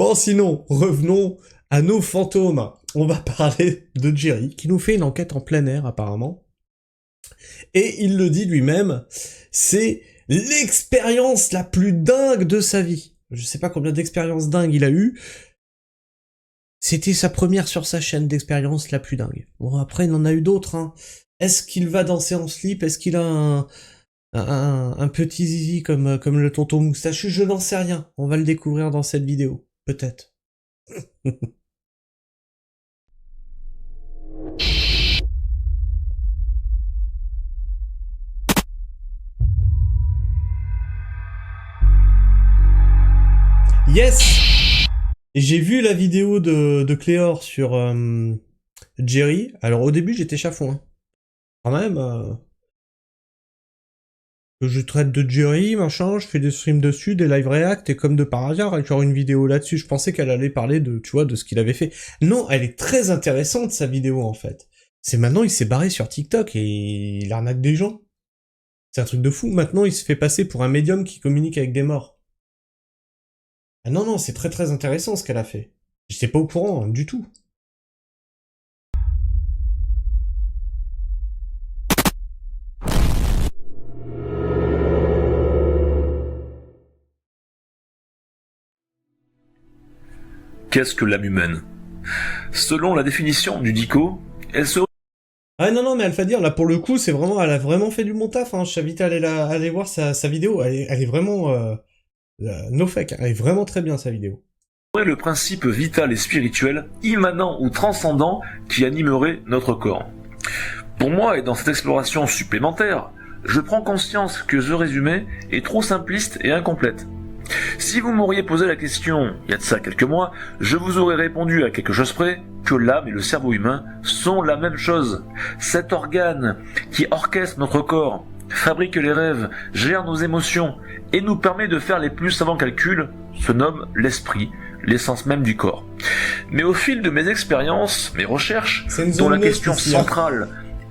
Bon, sinon, revenons à nos fantômes. On va parler de Jerry, qui nous fait une enquête en plein air, apparemment. Et il le dit lui-même, c'est l'expérience la plus dingue de sa vie. Je sais pas combien d'expériences dingues il a eu. C'était sa première sur sa chaîne d'expérience la plus dingue. Bon, après, il en a eu d'autres, hein. Est-ce qu'il va danser en slip? Est-ce qu'il a un petit zizi comme le tonton moustachu? Je n'en sais rien. On va le découvrir dans cette vidéo. Peut-être. Yes! Et j'ai vu la vidéo de Cléor sur Jerry. Alors au début j'étais chafouin. Quand même, je traite de Jerry, machin, je fais des streams dessus, des live react, et comme de par hasard, il y aura une vidéo là-dessus. Je pensais qu'elle allait parler de, tu vois, de ce qu'il avait fait. Non, elle est très intéressante, sa vidéo, en fait. C'est maintenant, il s'est barré sur TikTok et il arnaque des gens. C'est un truc de fou. Maintenant, il se fait passer pour un médium qui communique avec des morts. Ah non, non, c'est très très intéressant ce qu'elle a fait. J'étais pas au courant, hein, du tout. Qu'est-ce que l'âme humaine? Selon la définition du DICO, elle se... Ah non, non, mais Alpha Dire, là, pour le coup, c'est vraiment, elle a vraiment fait du bon taf, hein. Je t'invite à aller voir sa vidéo. Elle est vraiment, no fake, hein. Elle est vraiment très bien, sa vidéo. le principe vital et spirituel, immanent ou transcendant, qui animerait notre corps. Pour moi, et dans cette exploration supplémentaire, je prends conscience que ce résumé est trop simpliste et incomplète. Si vous m'auriez posé la question, il y a de ça quelques mois, je vous aurais répondu à quelque chose près que l'âme et le cerveau humain sont la même chose. Cet organe qui orchestre notre corps, fabrique les rêves, gère nos émotions et nous permet de faire les plus savants calculs se nomme l'esprit, l'essence même du corps. Mais au fil de mes expériences, mes recherches, dont la question centrale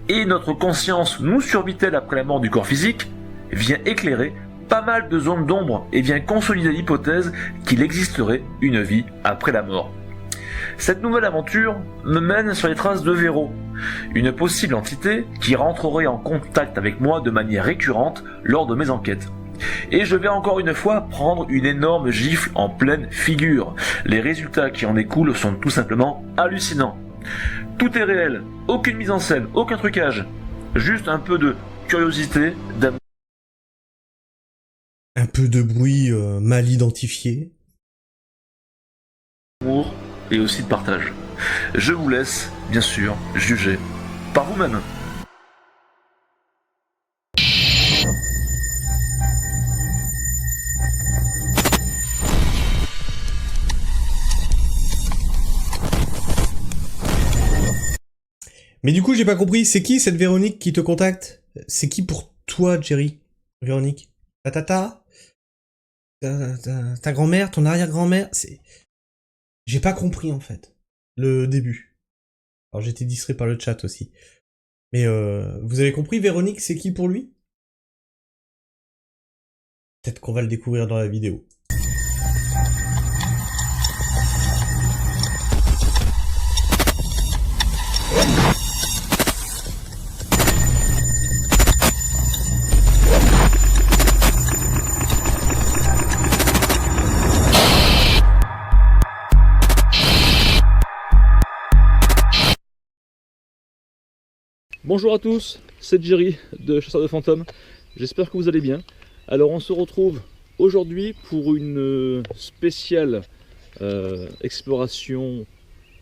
est notre conscience nous survit-elle après la mort du corps physique, vient éclairer pas mal de zones d'ombre et vient consolider l'hypothèse qu'il existerait une vie après la mort. Cette nouvelle aventure me mène sur les traces de Véro, une possible entité qui rentrerait en contact avec moi de manière récurrente lors de mes enquêtes. Et je vais encore une fois prendre une énorme gifle en pleine figure. Les résultats qui en découlent sont tout simplement hallucinants. Tout est réel, aucune mise en scène, aucun trucage, juste un peu de curiosité, d'amour. Un peu de bruit mal identifié. Et aussi de partage. Je vous laisse, bien sûr, juger par vous-même. Mais du coup, j'ai pas compris, c'est qui cette Véronique qui te contacte? C'est qui pour toi, Jerry? Véronique? Ta tata? Ta grand-mère? Ton arrière-grand-mère? C'est... J'ai pas compris, en fait, le début. Alors, j'étais distrait par le chat aussi. Mais vous avez compris, Véronique, c'est qui pour lui? Peut-être qu'on va le découvrir dans la vidéo. Bonjour à tous, c'est Jerry de Chasseur de Fantômes, j'espère que vous allez bien. Alors on se retrouve aujourd'hui pour une spéciale exploration,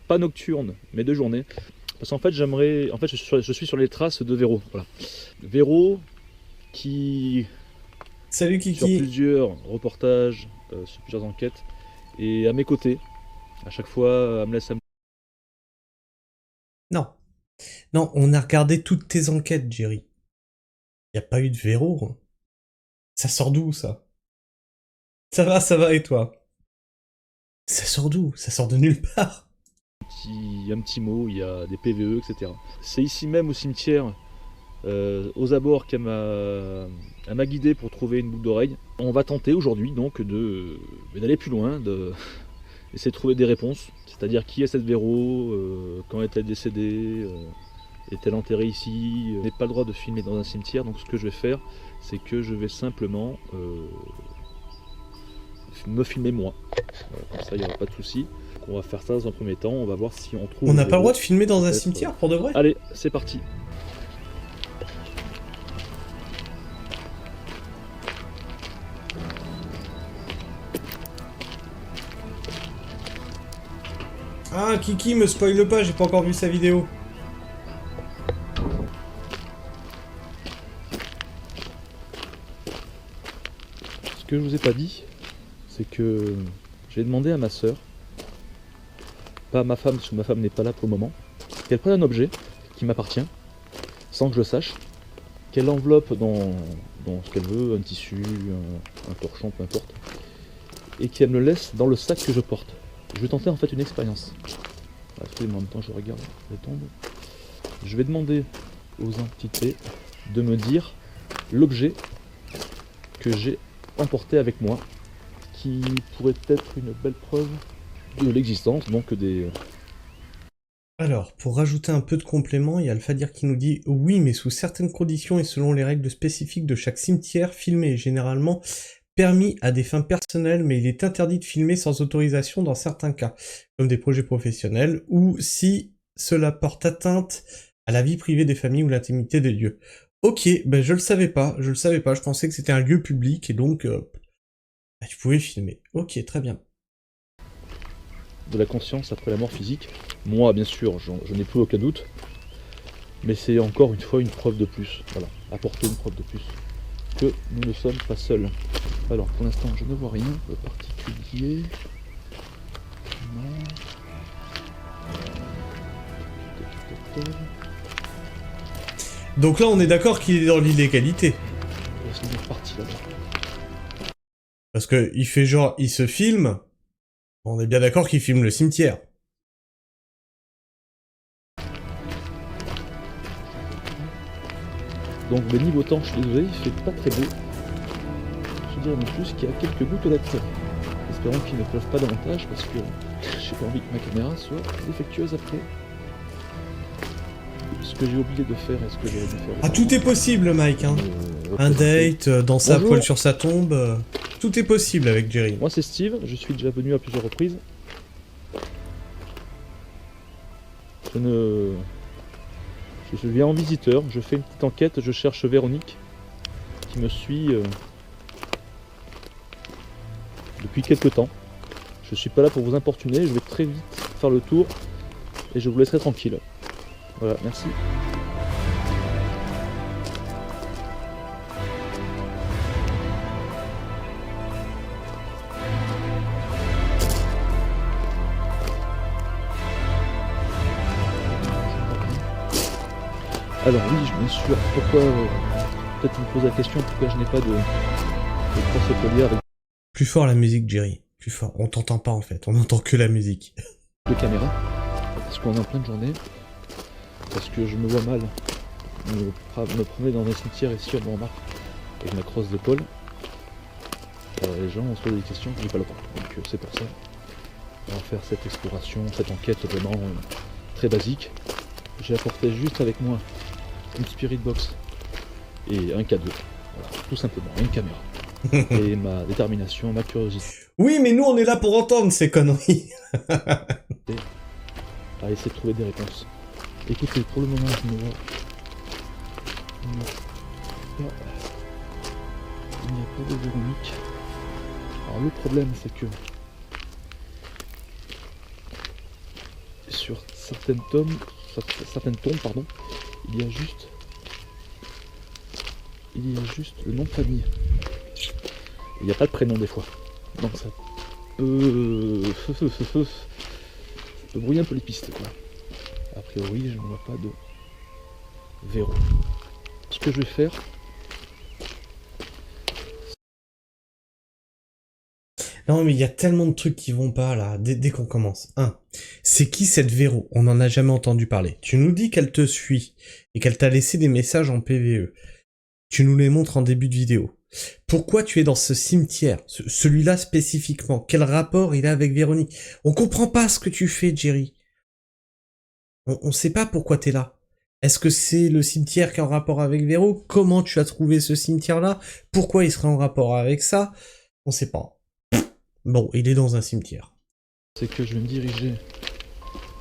pas nocturne, mais de journée. Parce qu'en fait je suis sur les traces de Véro. Voilà. Véro qui, Salut Kiki. sur plusieurs reportages, sur plusieurs enquêtes, et à mes côtés, à chaque fois elle me laisse... Non. Non, on a regardé toutes tes enquêtes, Jerry. Y a pas eu de Véro. Hein. Ça sort d'où, ça? Ça va, et toi? Ça sort d'où? Ça sort de nulle part. Un petit mot, il y a des PVE, etc. C'est ici même au cimetière, aux abords, qu'elle m'a guidé pour trouver une boucle d'oreille. On va tenter aujourd'hui donc d'aller plus loin, essayer de trouver des réponses, c'est-à-dire qui est cette Véro, quand est-elle décédée, est-elle enterrée ici. Je n'ai pas le droit de filmer dans un cimetière, donc ce que je vais faire, c'est que je vais simplement me filmer moi. Voilà, comme ça, il n'y aura pas de souci. On va faire ça dans un premier temps, on va voir si on trouve... On n'a pas le droit de filmer dans un cimetière, pour de vrai? Allez, c'est parti. Ah, Kiki, me spoile pas, j'ai pas encore vu sa vidéo. Ce que je vous ai pas dit, c'est que j'ai demandé à ma sœur, pas à ma femme, parce que ma femme n'est pas là pour le moment, qu'elle prenne un objet qui m'appartient, sans que je le sache, qu'elle l'enveloppe dans ce qu'elle veut, un tissu, un torchon, peu importe, et qu'elle me le laisse dans le sac que je porte. Je vais tenter en fait une expérience. Excusez-moi, en même temps je regarde les tombes. Je vais demander aux entités de me dire l'objet que j'ai emporté avec moi, qui pourrait être une belle preuve de l'existence, donc des... Alors, pour rajouter un peu de complément, il y a Alphadir qui nous dit « Oui, mais sous certaines conditions et selon les règles spécifiques de chaque cimetière, filmer est généralement permis à des fins personnelles, mais il est interdit de filmer sans autorisation dans certains cas, comme des projets professionnels, ou si cela porte atteinte à la vie privée des familles ou l'intimité des lieux. » Ok, ben je le savais pas, je pensais que c'était un lieu public, et donc tu pouvais filmer. Ok, très bien. De la conscience après la mort physique. Moi, bien sûr, je n'ai plus aucun doute, mais c'est encore une fois une preuve de plus. Voilà, apporter une preuve de plus que nous ne sommes pas seuls. Alors, pour l'instant, je ne vois rien de particulier. Non. Donc là, on est d'accord qu'il est dans l'illégalité. C'est une partie là-bas. Parce que il fait genre, il se filme. On est bien d'accord qu'il filme le cimetière. Donc, ben, niveau temps, je suis désolé, il fait pas très beau. Je dirais non plus qu'il y a quelques gouttelettes. Espérons qu'il ne pleuve pas davantage parce que j'ai pas envie que ma caméra soit défectueuse après. Ce que j'ai oublié de faire et ce que j'aurais dû faire. Ah, tout est possible, Mike, hein. Un date, danser à poil sur sa tombe, tout est possible avec Jerry. Moi c'est Steve, je suis déjà venu à plusieurs reprises. Je viens en visiteur, je fais une petite enquête, je cherche Véronique, qui me suit depuis quelques temps. Je suis pas là pour vous importuner, je vais très vite faire le tour et je vous laisserai tranquille. Voilà, merci. Alors oui, bien sûr, pourquoi, peut-être vous me posez la question, pourquoi je n'ai pas de portefeuille avec Plus fort la musique, Jerry. Plus fort. On t'entend pas en fait, on entend que la musique. de caméra, parce qu'on est en pleine journée, parce que je me vois mal me promener dans un cimetière ici à Montmartre avec ma crosse d'épaule. Les gens ont se posé des questions que j'ai pas le temps, donc c'est pour ça. On va faire cette exploration, cette enquête vraiment très basique. J'ai apporté juste avec moi une Spirit Box et un cadeau. Voilà, tout simplement, une caméra. Et ma détermination, ma curiosité. Oui, mais nous on est là pour entendre ces conneries. À essayer de trouver des réponses. Écoutez, pour le moment, je me vois. Il n'y a pas de Véronique. Alors le problème, c'est que sur certaines tombes, pardon, il y a juste le nom de famille. Il n'y a pas de prénom des fois. Donc ça peut brouiller un peu les pistes, quoi. A priori, je ne vois pas de Véro. Ce que je vais faire, Non, mais il y a tellement de trucs qui vont pas, là, dès qu'on commence. C'est qui cette Véro? On n'en a jamais entendu parler. Tu nous dis qu'elle te suit, et qu'elle t'a laissé des messages en PVE. Tu nous les montres en début de vidéo. Pourquoi tu es dans ce cimetière, celui-là spécifiquement? Quel rapport il a avec Véronique? On comprend pas ce que tu fais, Jerry. On sait pas pourquoi t'es là. Est-ce que c'est le cimetière qui est en rapport avec Véro? Comment tu as trouvé ce cimetière-là? Pourquoi il serait en rapport avec ça? On sait pas. Bon, il est dans un cimetière. C'est que je vais me diriger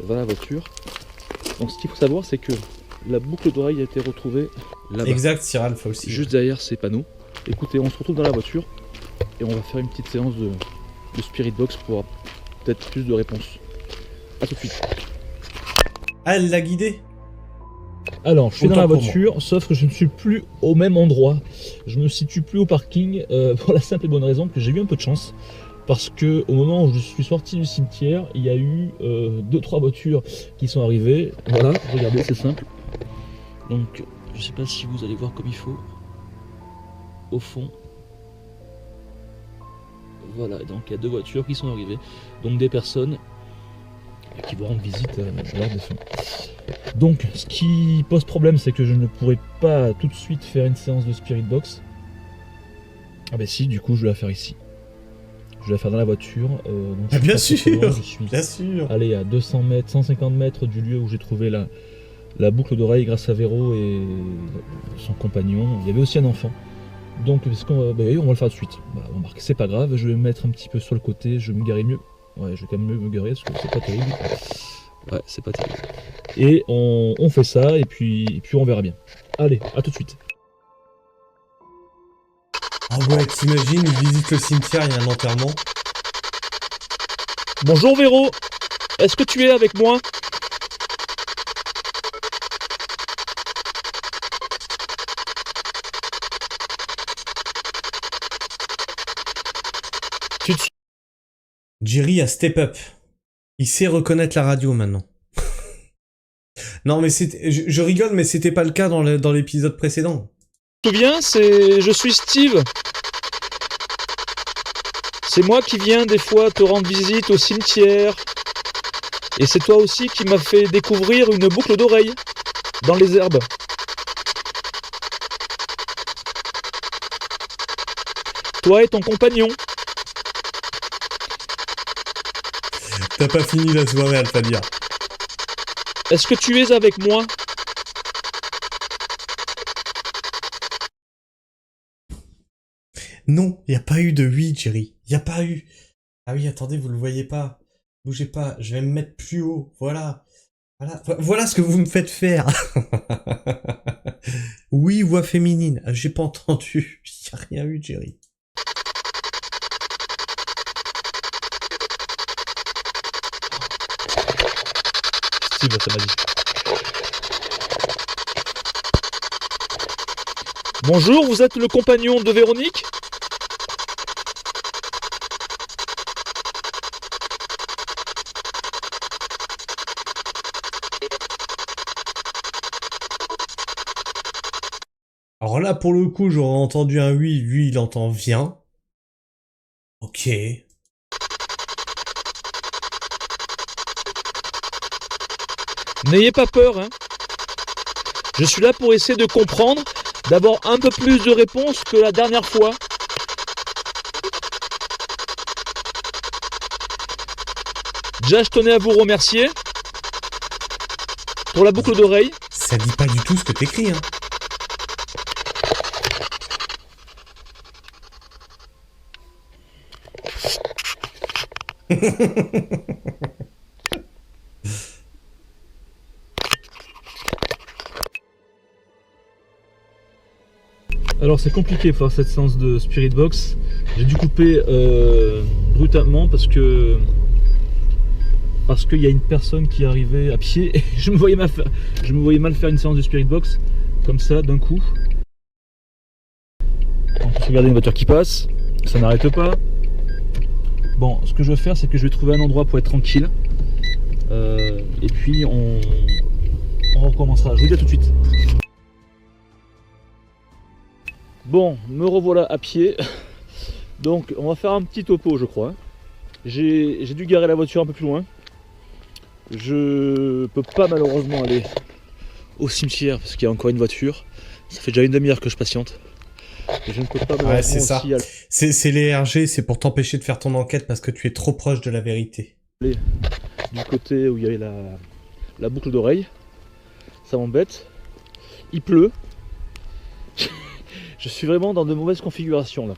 vers la voiture. Donc ce qu'il faut savoir, c'est que la boucle d'oreille a été retrouvée là-bas. Exact, Sir Alpha aussi. Juste derrière ces panneaux. Écoutez, on se retrouve dans la voiture et on va faire une petite séance de Spirit Box pour avoir peut-être plus de réponses. A tout de suite. Ah, elle l'a guidé? Alors, je suis Autant dans la pour voiture, sauf que je ne suis plus au même endroit. Je me situe plus au parking pour la simple et bonne raison que j'ai eu un peu de chance. Parce que au moment où je suis sorti du cimetière, il y a eu 2-3 voitures qui sont arrivées. Voilà, regardez, c'est simple. Donc, je sais pas si vous allez voir comme il faut. Au fond. Voilà, donc il y a 2 voitures qui sont arrivées. Donc des personnes qui vont rendre visite à leur défunt. Donc, ce qui pose problème, c'est que je ne pourrai pas tout de suite faire une séance de Spirit Box. Ah bah si, du coup, je vais la faire ici. Je vais la faire dans la voiture. Donc Ah, bien sûr, je suis bien sûr. allé à 200 mètres, 150 mètres du lieu où j'ai trouvé la boucle d'oreille grâce à Véro et son compagnon. Il y avait aussi un enfant. Donc, on va le faire tout de suite. Bah, remarque, c'est pas grave, je vais me mettre un petit peu sur le côté, je vais me garer mieux. Ouais, je vais quand même mieux me garer parce que c'est pas terrible. Ouais, c'est pas terrible. Et on fait ça et puis on verra bien. Allez, à tout de suite. Ah ouais, t'imagines, il visite le cimetière, il y a un enterrement. Bonjour Véro, est-ce que tu es avec moi? Jerry a step up. Il sait reconnaître la radio maintenant. Non mais je rigole, mais c'était pas le cas dans l'épisode précédent. Tu te souviens, je suis Steve. C'est moi qui viens des fois te rendre visite au cimetière. Et c'est toi aussi qui m'as fait découvrir une boucle d'oreille dans les herbes. Toi et ton compagnon. T'as pas fini la soirée, Alphadia. Est-ce que tu es avec moi? Non, y a pas eu de oui, Jerry. Y a pas eu. Ah oui, attendez, vous le voyez pas. Bougez pas, je vais me mettre plus haut. Voilà. Voilà ce que vous me faites faire. Oui, voix féminine. J'ai pas entendu. Y a rien eu, Jerry. Steve, ça m'a dit. Bonjour, vous êtes le compagnon de Véronique? Alors là, pour le coup, j'aurais entendu un oui. Lui, il entend viens. Ok. N'ayez pas peur, hein. Je suis là pour essayer de comprendre, d'avoir un peu plus de réponses que la dernière fois. Déjà, je tenais à vous remercier pour la boucle d'oreille. Ça dit pas du tout ce que t'écris, hein. Alors c'est compliqué pour faire cette séance de Spirit Box. J'ai dû couper brutalement parce qu'il y a une personne qui est arrivée à pied et je me voyais mal faire une séance de Spirit Box comme ça d'un coup. On peut regarder une voiture qui passe, ça n'arrête pas. Bon, ce que je vais faire, c'est que je vais trouver un endroit pour être tranquille. Et puis on recommencera. Je vous dis à tout de suite. Bon, me revoilà à pied. Donc on va faire un petit topo, je crois. J'ai dû garer la voiture un peu plus loin. Je peux pas malheureusement aller au cimetière parce qu'il y a encore une voiture. Ça fait déjà une demi-heure que je patiente. Et je ne peux pas Ouais, c'est ça. aussi aller C'est les RG, c'est pour t'empêcher de faire ton enquête parce que tu es trop proche de la vérité. du côté où il y avait la boucle d'oreille. Ça m'embête. Il pleut. Je suis vraiment dans de mauvaises configurations là.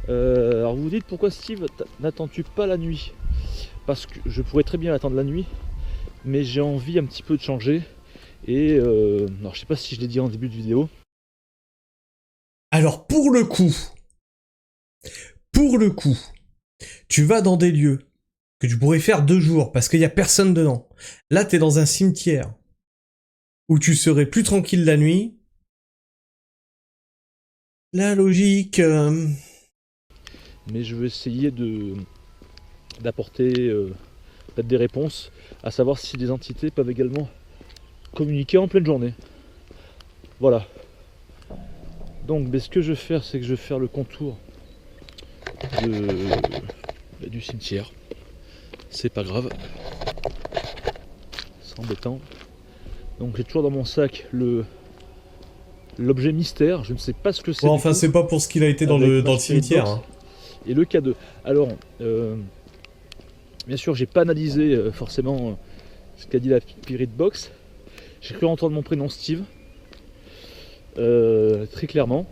Alors vous vous dites pourquoi Steve n'attends-tu pas la nuit? Parce que je pourrais très bien attendre la nuit, mais j'ai envie un petit peu de changer. Et alors je sais pas si je l'ai dit en début de vidéo. Alors pour le coup, tu vas dans des lieux que tu pourrais faire 2 jours parce qu'il y a personne dedans. Là, t'es dans un cimetière où tu serais plus tranquille la nuit. La logique. Mais je vais essayer d'apporter peut-être des réponses, à savoir si des entités peuvent également communiquer en pleine journée. Voilà. Donc ce que je vais faire, c'est que je vais faire le contour du cimetière. C'est pas grave. C'est embêtant. Donc j'ai toujours dans mon sac l'objet mystère. Je ne sais pas ce que c'est. Bon, enfin, c'est pas pour ce qu'il a été dans le cimetière. Hein. Et le K2. Alors, bien sûr, j'ai pas analysé forcément ce qu'a dit la Spirit Box. J'ai cru entendre mon prénom Steve. Très clairement.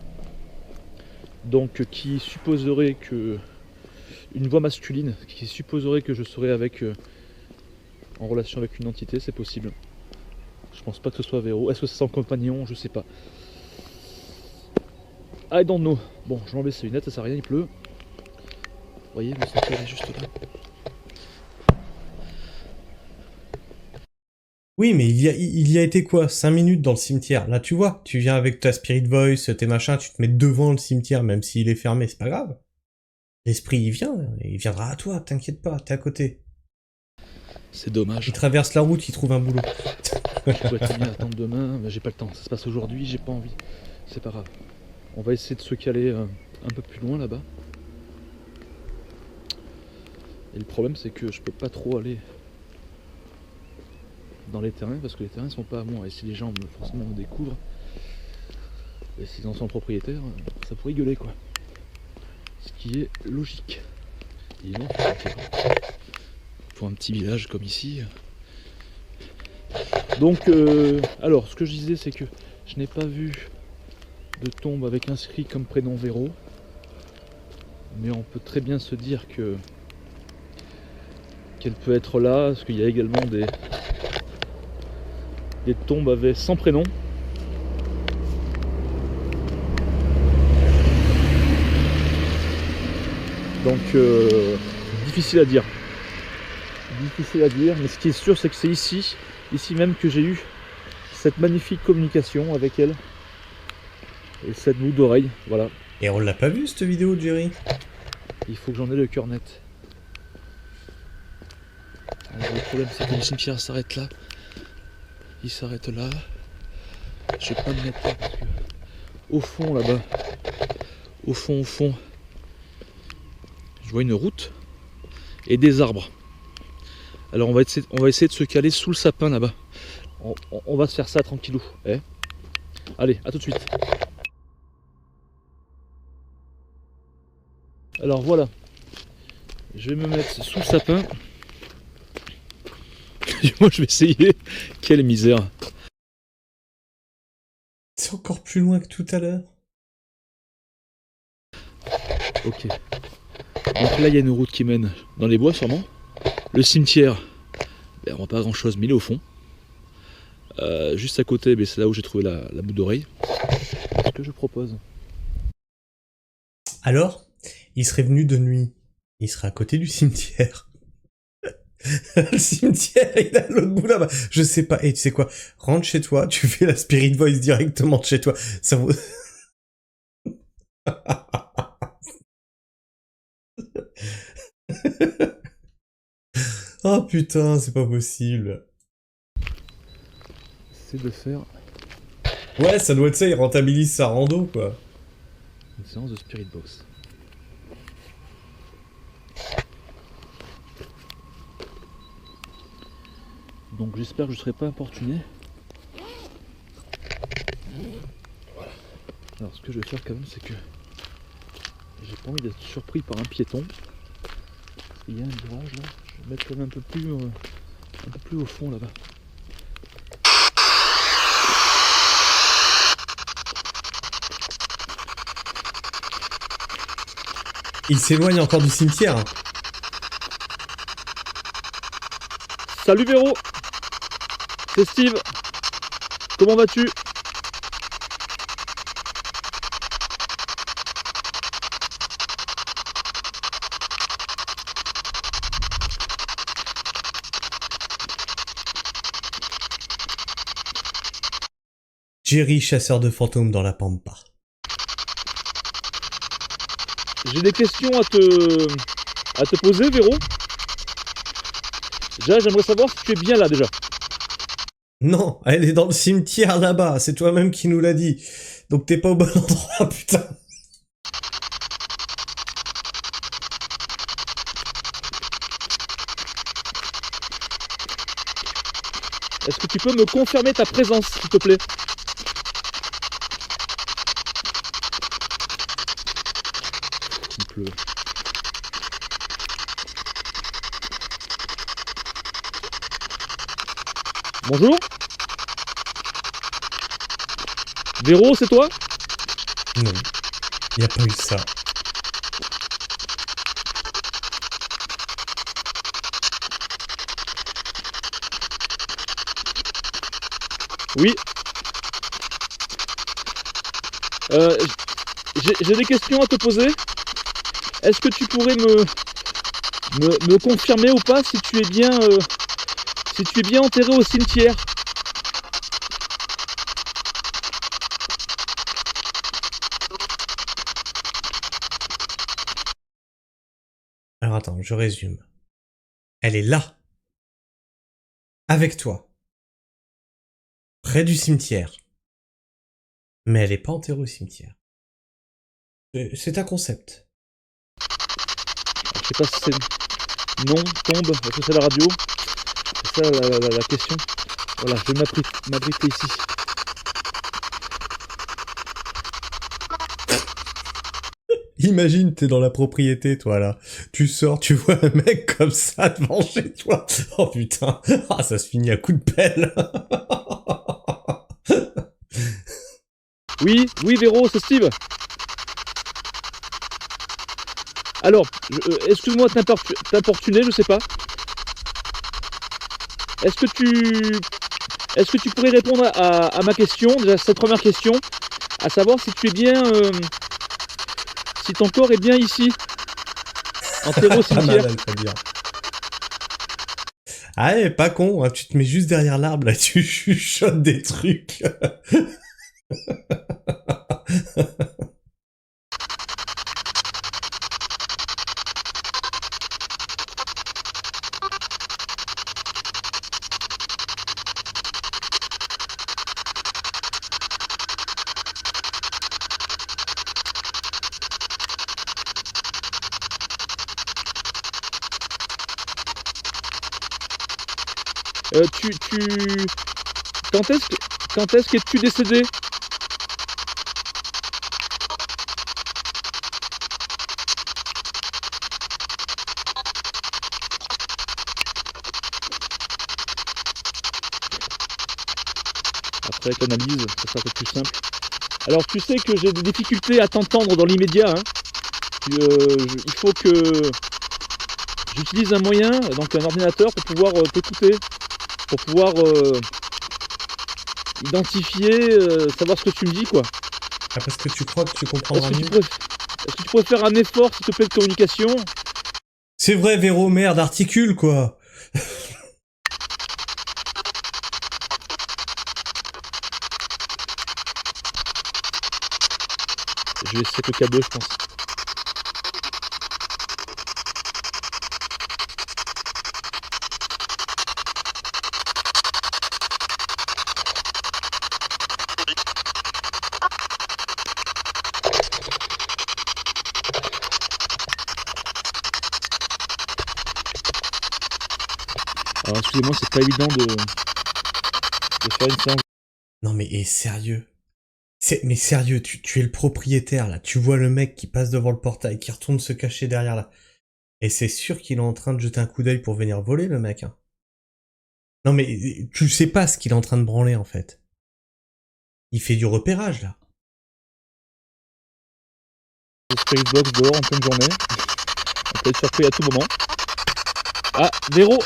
Donc, qui supposerait que. Une voix masculine, qui supposerait que je serais en relation avec une entité, c'est possible. Je pense pas que ce soit Véro. Est-ce que c'est son compagnon? Je sais pas. I don't know. Bon, je m'enlève ses lunettes, ça sert à rien, il pleut. Vous voyez, le cimetière est juste là. Oui, mais il y a été quoi? 5 minutes dans le cimetière. Là, tu vois, tu viens avec ta Spirit Voice, tes machins, tu te mets devant le cimetière, même s'il est fermé, c'est pas grave. L'esprit, il viendra à toi, t'inquiète pas, t'es à côté. C'est dommage. Il traverse la route, il trouve un boulot. Je pourrais très bien attendre demain, mais j'ai pas le temps. Ça se passe aujourd'hui, j'ai pas envie. C'est pas grave. On va essayer de se caler un peu plus loin là-bas. Et le problème, c'est que je peux pas trop aller dans les terrains parce que les terrains sont pas à moi. Et si les gens forcément me découvrent, et s'ils en sont propriétaires, ça pourrait gueuler quoi. Ce qui est logique. Et non, pour un petit village comme ici. Donc, alors, ce que je disais, c'est que je n'ai pas vu de tombe avec inscrit comme prénom Véro. Mais on peut très bien se dire qu'elle peut être là, parce qu'il y a également des tombes avec sans prénom. Donc difficile à dire. Difficile à dire, mais ce qui est sûr, c'est que c'est ici même que j'ai eu cette magnifique communication avec elle. Et cette boucle d'oreille, voilà. Et on l'a pas vu cette vidéo, Jerry? Il faut que j'en ai le cœur net. Alors, le problème, c'est que le cimetière s'arrête là. Il s'arrête là. Je vais pas me mettre là parce que au fond là-bas, au fond, je vois une route et des arbres. Alors on va essayer de se caler sous le sapin là-bas. On va se faire ça tranquillou. Eh, allez, à tout de suite. Alors voilà. Je vais me mettre sous le sapin. Moi je vais essayer. Quelle misère. C'est encore plus loin que tout à l'heure. Ok. Donc là il y a une route qui mène dans les bois sûrement. Le cimetière, ben, on voit pas grand chose mais il est au fond. Juste à côté, ben, c'est là où j'ai trouvé la boucle d'oreille. Ce que je propose. Alors, il serait venu de nuit. Il serait à côté du cimetière. Le cimetière, il est à l'autre bout là-bas. Je sais pas. Et tu sais quoi? Rentre chez toi, tu fais la Spirit Voice directement de chez toi. Ça vaut... Oh putain, c'est pas possible. C'est de faire Ouais, ça doit être ça, il rentabilise sa rando, quoi. une séance de Spirit Box. Donc j'espère que je ne serai pas importuné. Voilà. Alors ce que je vais faire quand même, c'est que j'ai pas envie d'être surpris par un piéton. Il y a un virage là, je vais mettre quand même un peu plus au fond là-bas. Il s'éloigne encore du cimetière. Salut Véro, c'est Steve. Comment vas-tu? Jerry, chasseur de fantômes dans la pampa. J'ai des questions à te poser, Véro. Déjà, j'aimerais savoir si tu es bien là déjà. Non, elle est dans le cimetière là-bas, c'est toi-même qui nous l'a dit. Donc t'es pas au bon endroit, putain. Est-ce que tu peux me confirmer ta présence, s'il te plaît? Il pleut. Bonjour? Véro, c'est toi? Non, y a pas eu ça. Oui. J'ai des questions à te poser. Est-ce que tu pourrais me confirmer ou pas si tu es bien enterré au cimetière? Alors attends, je résume. Elle est là. Avec toi. Près du cimetière. Mais elle est pas enterrée au cimetière. C'est un concept. Je sais pas si c'est non, tombe, est-ce que c'est la radio? C'est ça la question. Voilà, je vais m'abriter ici. Imagine, t'es dans la propriété, toi, là. Tu sors, tu vois un mec comme ça devant chez toi. Oh putain. Ah, ça se finit à coup de pelle. Oui, Véro, c'est Steve. Alors, excuse-moi de t'importuner, je sais pas. Est-ce que tu pourrais répondre à ma question, déjà cette première question, à savoir si tu es bien, si ton corps est bien ici, enterré au Pas cimetière. mal, très bien. Ah ouais, pas con, hein, tu te mets juste derrière l'arbre, là, tu chuchotes des trucs. Quand est-ce qu'es-tu décédé? Après, avec l'analyse, ça sera peut-être plus simple. Alors, tu sais que j'ai des difficultés à t'entendre dans l'immédiat, hein. Il faut que j'utilise un moyen, donc un ordinateur, pour pouvoir t'écouter, pour pouvoir identifier, savoir ce que tu me dis, quoi. Ah, parce que tu crois que tu Est-ce comprendras que tu mieux. pourrais faire un effort, s'il te plaît, de communication? C'est vrai, Véro, merde, articule, quoi. Je vais essayer le câble, je pense. Alors excusez-moi, c'est pas évident de faire une séance. Non mais, sérieux. Mais sérieux, tu es le propriétaire, là. Tu vois le mec qui passe devant le portail, qui retourne se cacher derrière, là. Et c'est sûr qu'il est en train de jeter un coup d'œil pour venir voler, le mec, hein. Non, mais tu sais pas ce qu'il est en train de branler, en fait. Il fait du repérage, là. Le Spirit Box dehors en pleine journée. On peut être surpris à tout moment. Ah, Véro.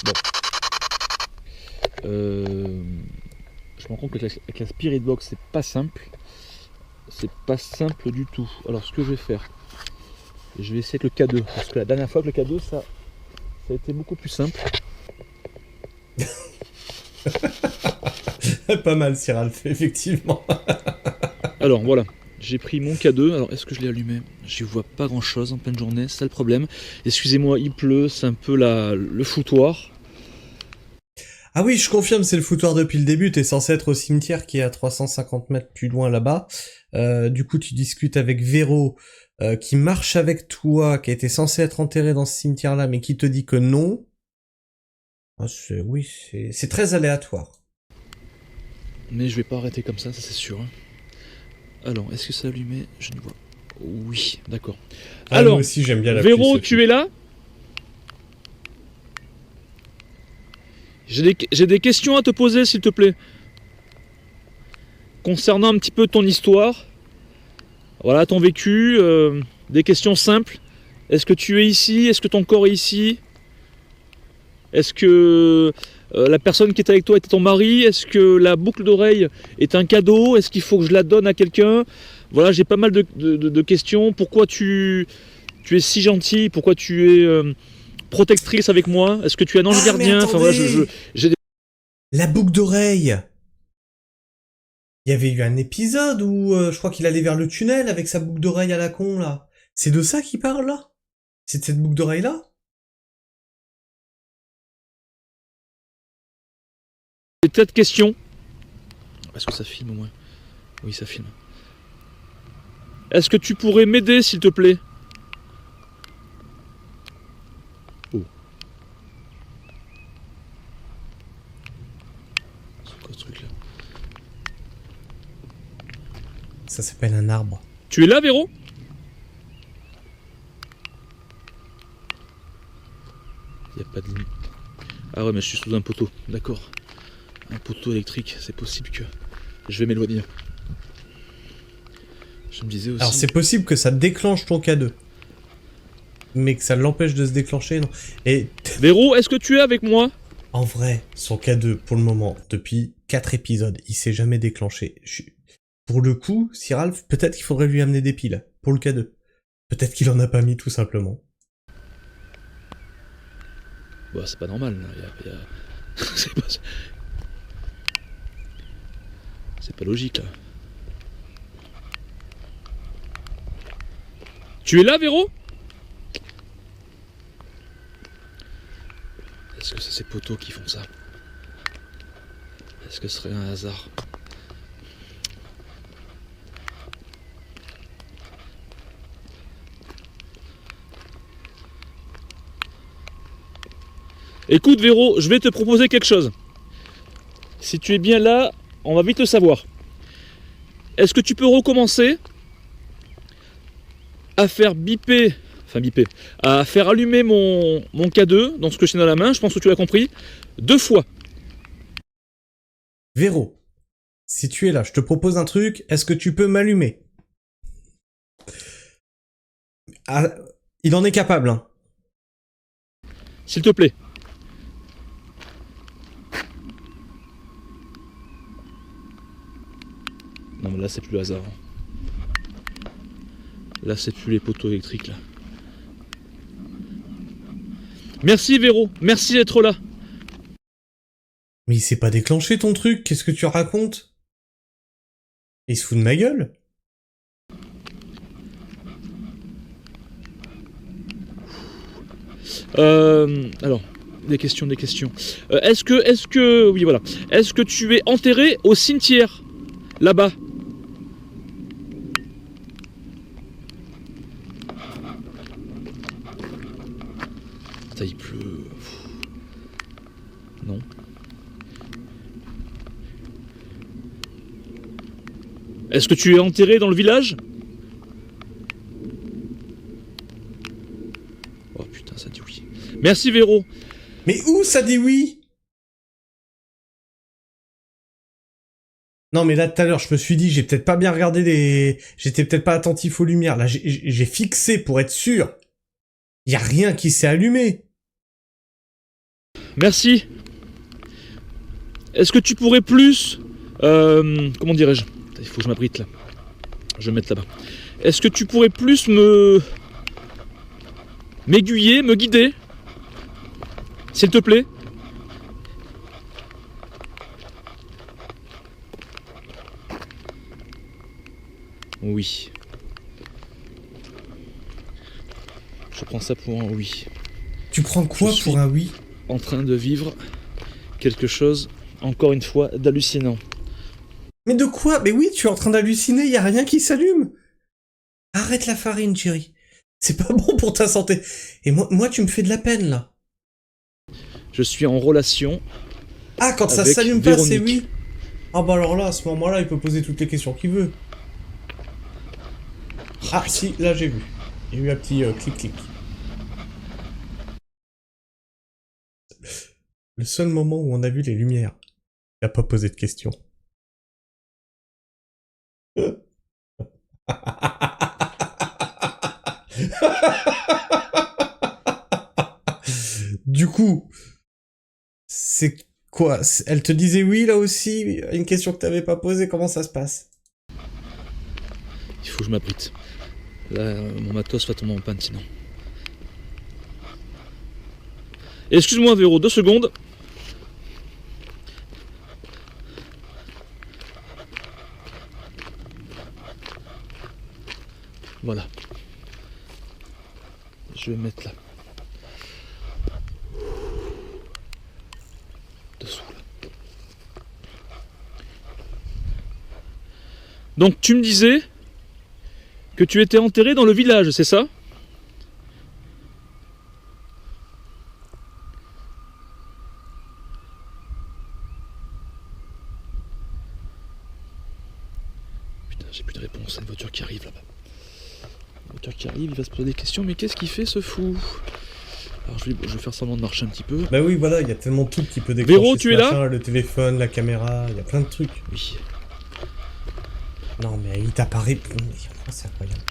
Bon. Je me rends compte qu'avec la Spirit Box, c'est pas simple. C'est pas simple du tout. Alors, ce que je vais faire, je vais essayer avec le K2. Parce que la dernière fois avec le K2, ça a été beaucoup plus simple. Pas mal, Sir Alf, effectivement. Alors, voilà. J'ai pris mon K2. Alors, est-ce que je l'ai allumé? J'y vois pas grand-chose en pleine journée. C'est ça le problème. Excusez-moi, il pleut. C'est un peu le foutoir. Ah oui, je confirme, c'est le foutoir depuis le début. T'es censé être au cimetière qui est à 350 mètres plus loin là-bas. Du coup, tu discutes avec Véro, qui marche avec toi, qui était censé être enterré dans ce cimetière-là, mais qui te dit que non. Ah, c'est très aléatoire. Mais je vais pas arrêter comme ça c'est sûr. Alors, est-ce que c'est allumé? Je ne vois. Oui, d'accord. Alors, moi aussi, j'aime bien la Véro, pluie, tu es là? J'ai des questions à te poser, s'il te plaît. Concernant un petit peu ton histoire. Voilà, ton vécu. Des questions simples. Est-ce que tu es ici? Est-ce que ton corps est ici? Est-ce que la personne qui est avec toi était ton mari? Est-ce que la boucle d'oreille est un cadeau? Est-ce qu'il faut que je la donne à quelqu'un? Voilà, j'ai pas mal de questions. Pourquoi tu es si gentil? Pourquoi tu es protectrice avec moi? Est-ce que tu es un ange gardien? Enfin voilà, j'ai La boucle d'oreille. Il y avait eu un épisode où je crois qu'il allait vers le tunnel avec sa boucle d'oreille à la con, là. C'est de ça qu'il parle, là? C'est de cette boucle d'oreille-là? des tas de questions. Est-ce que ça filme au moins? Oui, ça filme. Est-ce que tu pourrais m'aider, s'il te plaît? Oh. C'est quoi ce truc-là? Ça s'appelle un arbre. Tu es là, Véro? Il n'y a pas de limite. Ah ouais, mais je suis sous un poteau. D'accord. Un poteau électrique. C'est possible que je vais m'éloigner. Je me disais aussi... Alors c'est possible que ça déclenche ton K2. Mais que ça l'empêche de se déclencher, non. Et Véro, est-ce que tu es avec moi? en vrai, son K2, pour le moment, depuis 4 épisodes, il s'est jamais déclenché. Pour le coup, Sir Alf, peut-être qu'il faudrait lui amener des piles pour le K2. Peut-être qu'il en a pas mis tout simplement. Bah, c'est pas normal. Là. C'est pas logique là. Tu es là, Véro? Est-ce que c'est ces poteaux qui font ça? Est-ce que ce serait un hasard? Écoute, Véro, je vais te proposer quelque chose. Si tu es bien là, on va vite le savoir. Est-ce que tu peux recommencer à faire biper, à faire allumer mon K2, dans ce que j'ai dans la main, je pense que tu l'as compris, 2 fois. Véro, si tu es là, je te propose un truc, est-ce que tu peux m'allumer? Ah, il en est capable, hein. S'il te plaît. Non mais là c'est plus le hasard. Là c'est plus les poteaux électriques là. Merci Véro, merci d'être là. Mais il s'est pas déclenché ton truc, qu'est-ce que tu racontes? Il se fout de ma gueule? Alors, des questions. Est-ce que, oui voilà, est-ce que tu es enterré au cimetière, là-bas? Ça il pleut. Non. Est-ce que tu es enterré dans le village? Oh putain, ça dit oui. Merci Véro. Mais où ça dit oui? Non mais là tout à l'heure je me suis dit j'ai peut-être pas bien regardé les... J'étais peut-être pas attentif aux lumières. Là j'ai fixé pour être sûr. Y a rien qui s'est allumé. Merci. Est-ce que tu pourrais plus... comment dirais-je? Il faut que je m'abrite là. Je vais me mettre là-bas. Est-ce que tu pourrais plus m'aiguiller, me guider? S'il te plaît? Oui. Je prends ça pour un oui. Tu prends quoi pour un oui? En train de vivre quelque chose, encore une fois, d'hallucinant. Mais de quoi? Mais oui, tu es en train d'halluciner, y a rien qui s'allume. Arrête la farine, Jerry. C'est pas bon pour ta santé. Et moi tu me fais de la peine, là. Je suis en relation. Ah, quand ça s'allume pas, c'est oui. Ah bah alors là, à ce moment-là, il peut poser toutes les questions qu'il veut. Ah si, là j'ai vu. Il y a eu un petit clic-clic. Le seul moment où on a vu les lumières, il a pas posé de questions. Du coup, c'est quoi? Elle te disait oui là aussi? Une question que t'avais pas posée, comment ça se passe? Il faut que je m'abrite. Là, mon matos va tomber en panne sinon. Excuse-moi Véro, 2 secondes. Voilà. Je vais me mettre là. Dessous là. Donc tu me disais que tu étais enterré dans le village, c'est ça? Putain, j'ai plus de réponse à une voiture qui arrive là-bas. Une voiture qui arrive, il va se poser des questions, mais qu'est-ce qu'il fait ce fou? Alors je vais faire semblant de marcher un petit peu. Bah oui, voilà, il y a tellement de trucs qui peut déclencher. Véro, tu es là? Le téléphone, la caméra, il y a plein de trucs. Oui. Non mais il t'apparaît... C'est incroyable.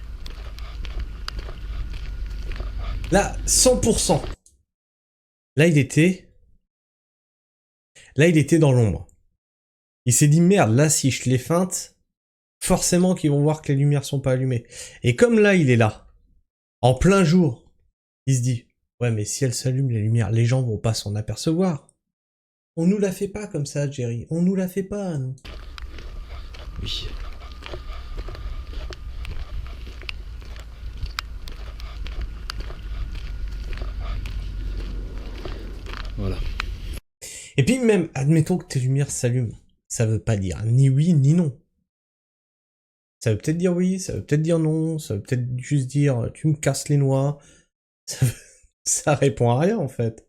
Là, 100%. Là, il était dans l'ombre. Il s'est dit, merde, là, si je les feinte, forcément qu'ils vont voir que les lumières sont pas allumées. Et comme là, il est là, en plein jour, il se dit, ouais, mais si elles s'allument, les lumières, les gens vont pas s'en apercevoir. On nous la fait pas comme ça, Jerry. On nous la fait pas, nous. Oui. Voilà. Et puis même, admettons que tes lumières s'allument. Ça veut pas dire ni oui ni non. Ça veut peut-être dire oui, ça veut peut-être dire non, ça veut peut-être juste dire tu me casses les noix. Ça répond à rien en fait.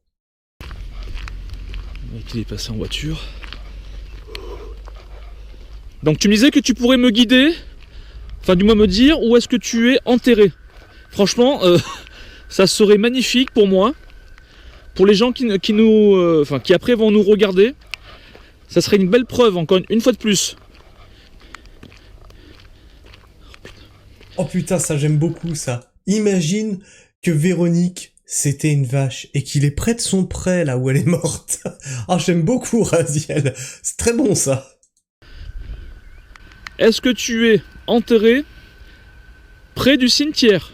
Le mec il est passé en voiture. Donc tu me disais que tu pourrais me guider, enfin du moins me dire où est-ce que tu es enterré. Franchement, ça serait magnifique pour moi. Pour les gens qui après vont nous regarder, ça serait une belle preuve, encore une fois de plus. Oh putain, ça j'aime beaucoup ça. Imagine que Véronique, c'était une vache, et qu'il est près de son pré, là où elle est morte. Ah, j'aime beaucoup Raziel. C'est très bon ça. Est-ce que tu es enterré près du cimetière?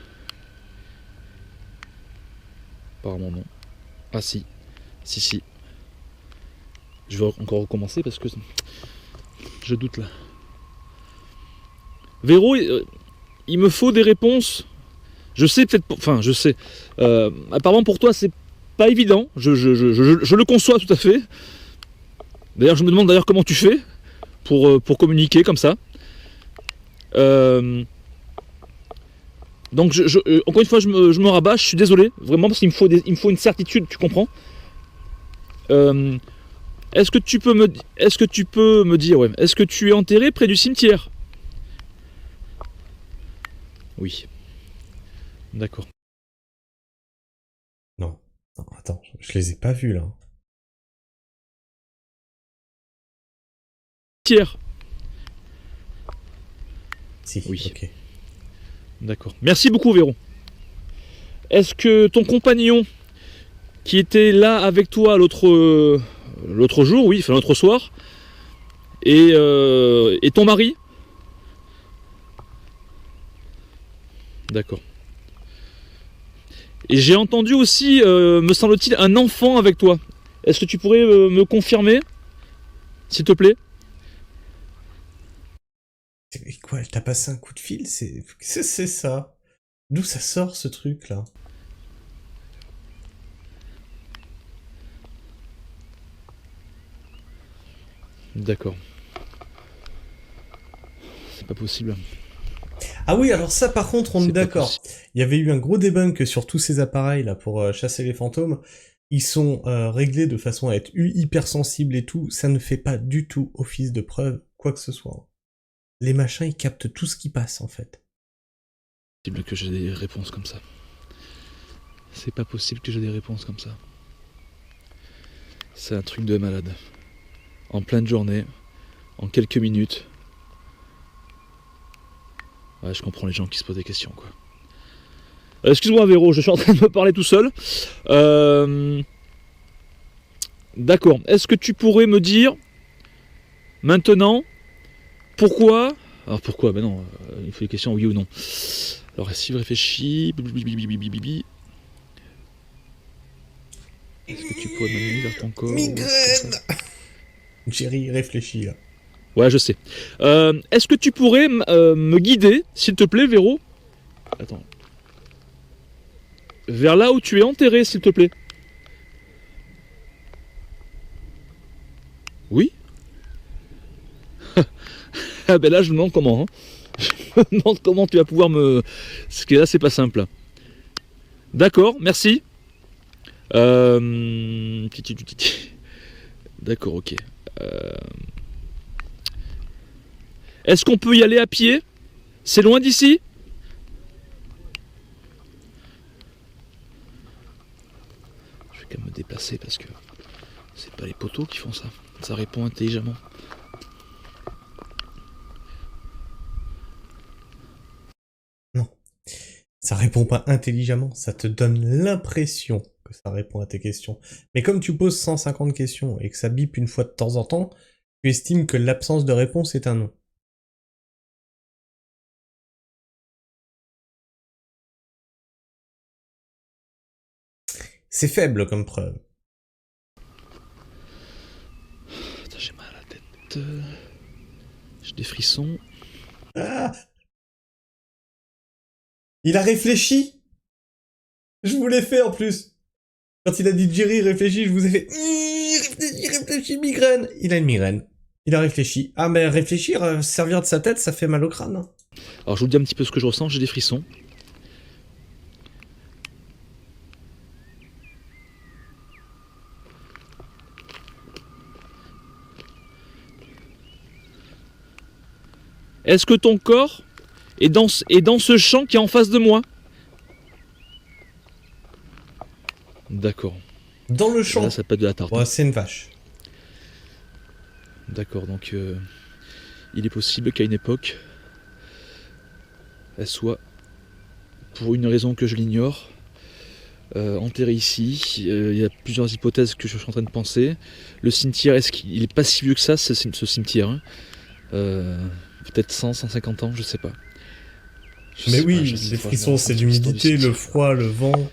Apparemment non. Ah si. Si. Je vais encore recommencer parce que je doute là. Véro, il me faut des réponses. Je sais peut-être... Enfin, je sais. Apparemment pour toi c'est pas évident. Je le conçois tout à fait. D'ailleurs je me demande comment tu fais pour communiquer comme ça. Donc encore une fois je me rabâche, je suis désolé, vraiment parce qu'il me faut une certitude, tu comprends? Est-ce que tu peux me dire, ouais, est-ce que tu es enterré près du cimetière? Oui. D'accord. Non. Non, attends, je les ai pas vus là. Tiers. Si, Oui. ok. D'accord. Merci beaucoup, Véron. Est-ce que ton compagnon qui était là avec toi l'autre jour, oui, enfin l'autre soir, et ton mari? D'accord. Et j'ai entendu aussi, me semble-t-il, un enfant avec toi. Est-ce que tu pourrais me confirmer, s'il te plaît? Mais quoi, elle t'a passé un coup de fil? C'est ça? D'où ça sort ce truc là? D'accord. C'est pas possible. Ah oui, alors ça par contre, on est C'est pas d'accord. possible. Il y avait eu un gros debunk sur tous ces appareils là pour chasser les fantômes. Ils sont réglés de façon à être hypersensibles et tout. Ça ne fait pas du tout office de preuve, quoi que ce soit. Les machins, ils captent tout ce qui passe en fait. C'est possible que j'ai des réponses comme ça. C'est pas possible que j'ai des réponses comme ça. C'est un truc de malade. En pleine journée, en quelques minutes. Ouais, je comprends les gens qui se posent des questions, quoi. Excuse-moi, Véro, je suis en train de me parler tout seul. D'accord. Est-ce que tu pourrais me dire maintenant pourquoi? Alors pourquoi? Ben non, il faut des questions oui ou non. Alors si je réfléchis. Est-ce que tu pourrais m'amener vers ton corps? Migraine! Jerry réfléchit là. Ouais, je sais. Est-ce que tu pourrais me guider, s'il te plaît, Véro? Attends. Vers là où tu es enterré, s'il te plaît. Oui? Ah ben là, je me demande comment. Hein. Je me demande comment tu vas pouvoir me... Parce que là, c'est pas simple. D'accord, merci. D'accord, ok. Est-ce qu'on peut y aller à pied? C'est loin d'ici? Je vais quand même me déplacer parce que c'est pas les poteaux qui font ça. Ça répond intelligemment. Non. Ça répond pas intelligemment, ça te donne l'impression que ça répond à tes questions. Mais comme tu poses 150 questions et que ça bip une fois de temps en temps, tu estimes que l'absence de réponse est un non. C'est faible comme preuve. Putain, j'ai mal à la tête. J'ai des frissons. Ah, il a réfléchi. Je vous l'ai fait en plus. Quand il a dit Jerry réfléchit, je vous ai fait réfléchis, migraine. Il a une migraine. Il a réfléchi. Ah mais réfléchir, servir de sa tête, ça fait mal au crâne. Hein. Alors je vous dis un petit peu ce que je ressens, j'ai des frissons. Est-ce que ton corps est dans ce champ qui est en face de moi? D'accord. Dans le champ. Là, ça peut être de la tarte. Ouais, c'est une vache. D'accord, donc il est possible qu'à une époque, elle soit, pour une raison que je l'ignore, enterrée ici. Il y a plusieurs hypothèses que je suis en train de penser. Le cimetière, est-ce qu'il est pas si vieux que ça, ce cimetière hein peut-être 100, 150 ans, je sais pas. Mais oui, les frissons, c'est l'humidité, le froid, le vent.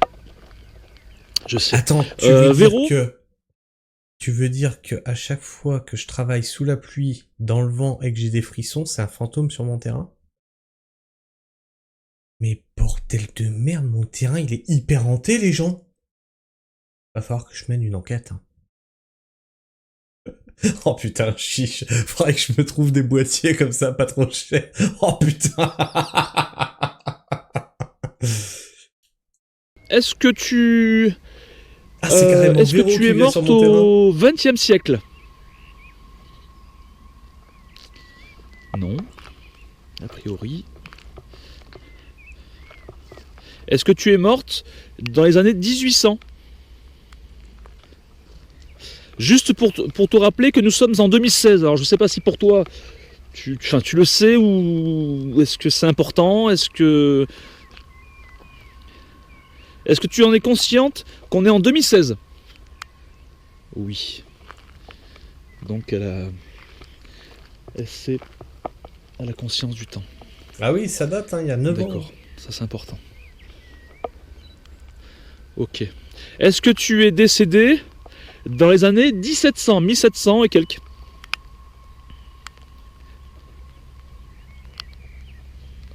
Je sais. Attends, tu veux dire que à chaque fois que je travaille sous la pluie, dans le vent et que j'ai des frissons, c'est un fantôme sur mon terrain? Mais bordel de merde, mon terrain, il est hyper hanté, les gens. Va falloir que je mène une enquête. Hein. Oh putain, chiche. Faudrait que je me trouve des boîtiers comme ça, pas trop cher. Oh putain. Est-ce que tu... Ah, c'est carrément est-ce que Véro tu es qui vient morte sur mon terrain. au XXe siècle? Non. A priori. Est-ce que tu es morte dans les années 1800? Juste pour te rappeler que nous sommes en 2016. Alors je ne sais pas si pour toi, tu le sais ou est-ce que c'est important? Est-ce que tu en es consciente qu'on est en 2016? Oui. Donc elle a conscience du temps. Ah oui, ça date, hein, il y a 9 ans. D'accord, ça c'est important. Ok. Est-ce que tu es décédé dans les années 1700 et quelques?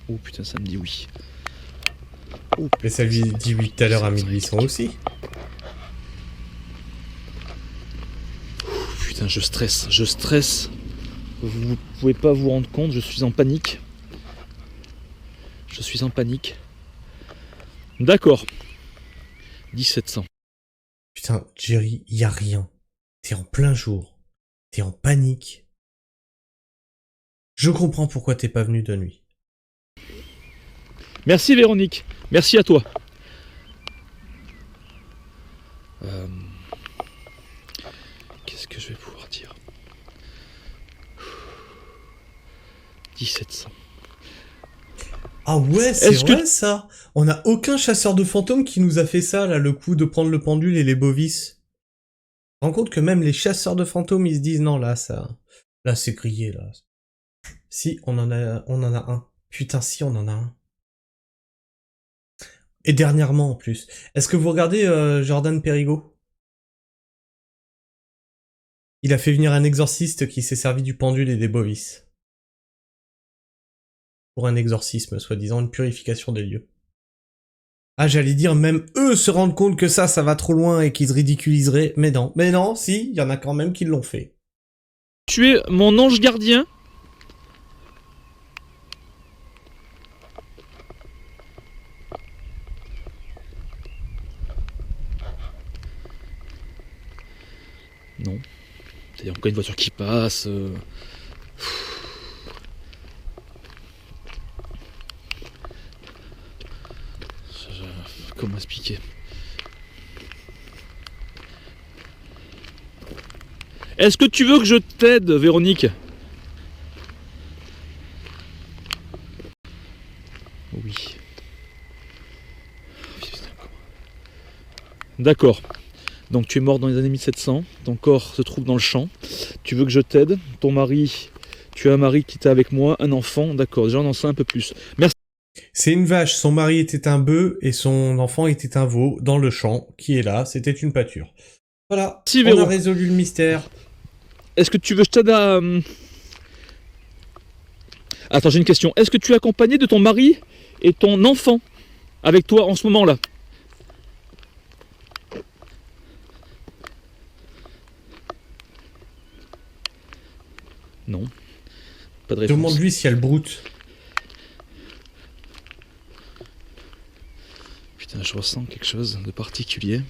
Oh putain, ça me dit oui. Oh, Mais ça lui dit oui tout à l'heure à 1800 aussi. Putain, je stresse. Vous pouvez pas vous rendre compte, je suis en panique. D'accord. 1700. Putain, Jerry, y a rien. T'es en plein jour. T'es en panique. Je comprends pourquoi t'es pas venu de nuit. Merci Véronique, merci à toi. Qu'est-ce que je vais pouvoir dire? 1700. Ah ouais, c'est vrai ça. On n'a aucun chasseur de fantômes qui nous a fait ça, là, le coup de prendre le pendule et les bovis. Tu te rends compte que même les chasseurs de fantômes, ils se disent non, là, c'est grillé, là. Si, on en a un. Putain, si, on en a un. Et dernièrement, en plus. Est-ce que vous regardez Jordan Perrigo? Il a fait venir un exorciste qui s'est servi du pendule et des bovis. Pour un exorcisme, soi-disant, une purification des lieux. Ah, j'allais dire, même eux se rendent compte que ça va trop loin et qu'ils se ridiculiseraient. Mais non, si, il y en a quand même qui l'ont fait. Tu es mon ange gardien. Non. Il y a encore une voiture qui passe. Comment expliquer? Est-ce que tu veux que je t'aide, Véronique? Oui. D'accord. Donc tu es mort dans les années 1700, ton corps se trouve dans le champ. Tu veux que je t'aide? Ton mari, tu as un mari qui était avec moi, un enfant, d'accord, déjà on en sait un peu plus. Merci. C'est une vache, son mari était un bœuf et son enfant était un veau dans le champ qui est là, c'était une pâture. Voilà, Si, on Véro. a résolu le mystère. Est-ce que tu veux que je t'aide à... Attends, j'ai une question. Est-ce que tu es accompagné de ton mari et ton enfant avec toi en ce moment-là? Non. Pas de réponse. Demande-lui si elle broute. Putain, je ressens quelque chose de particulier.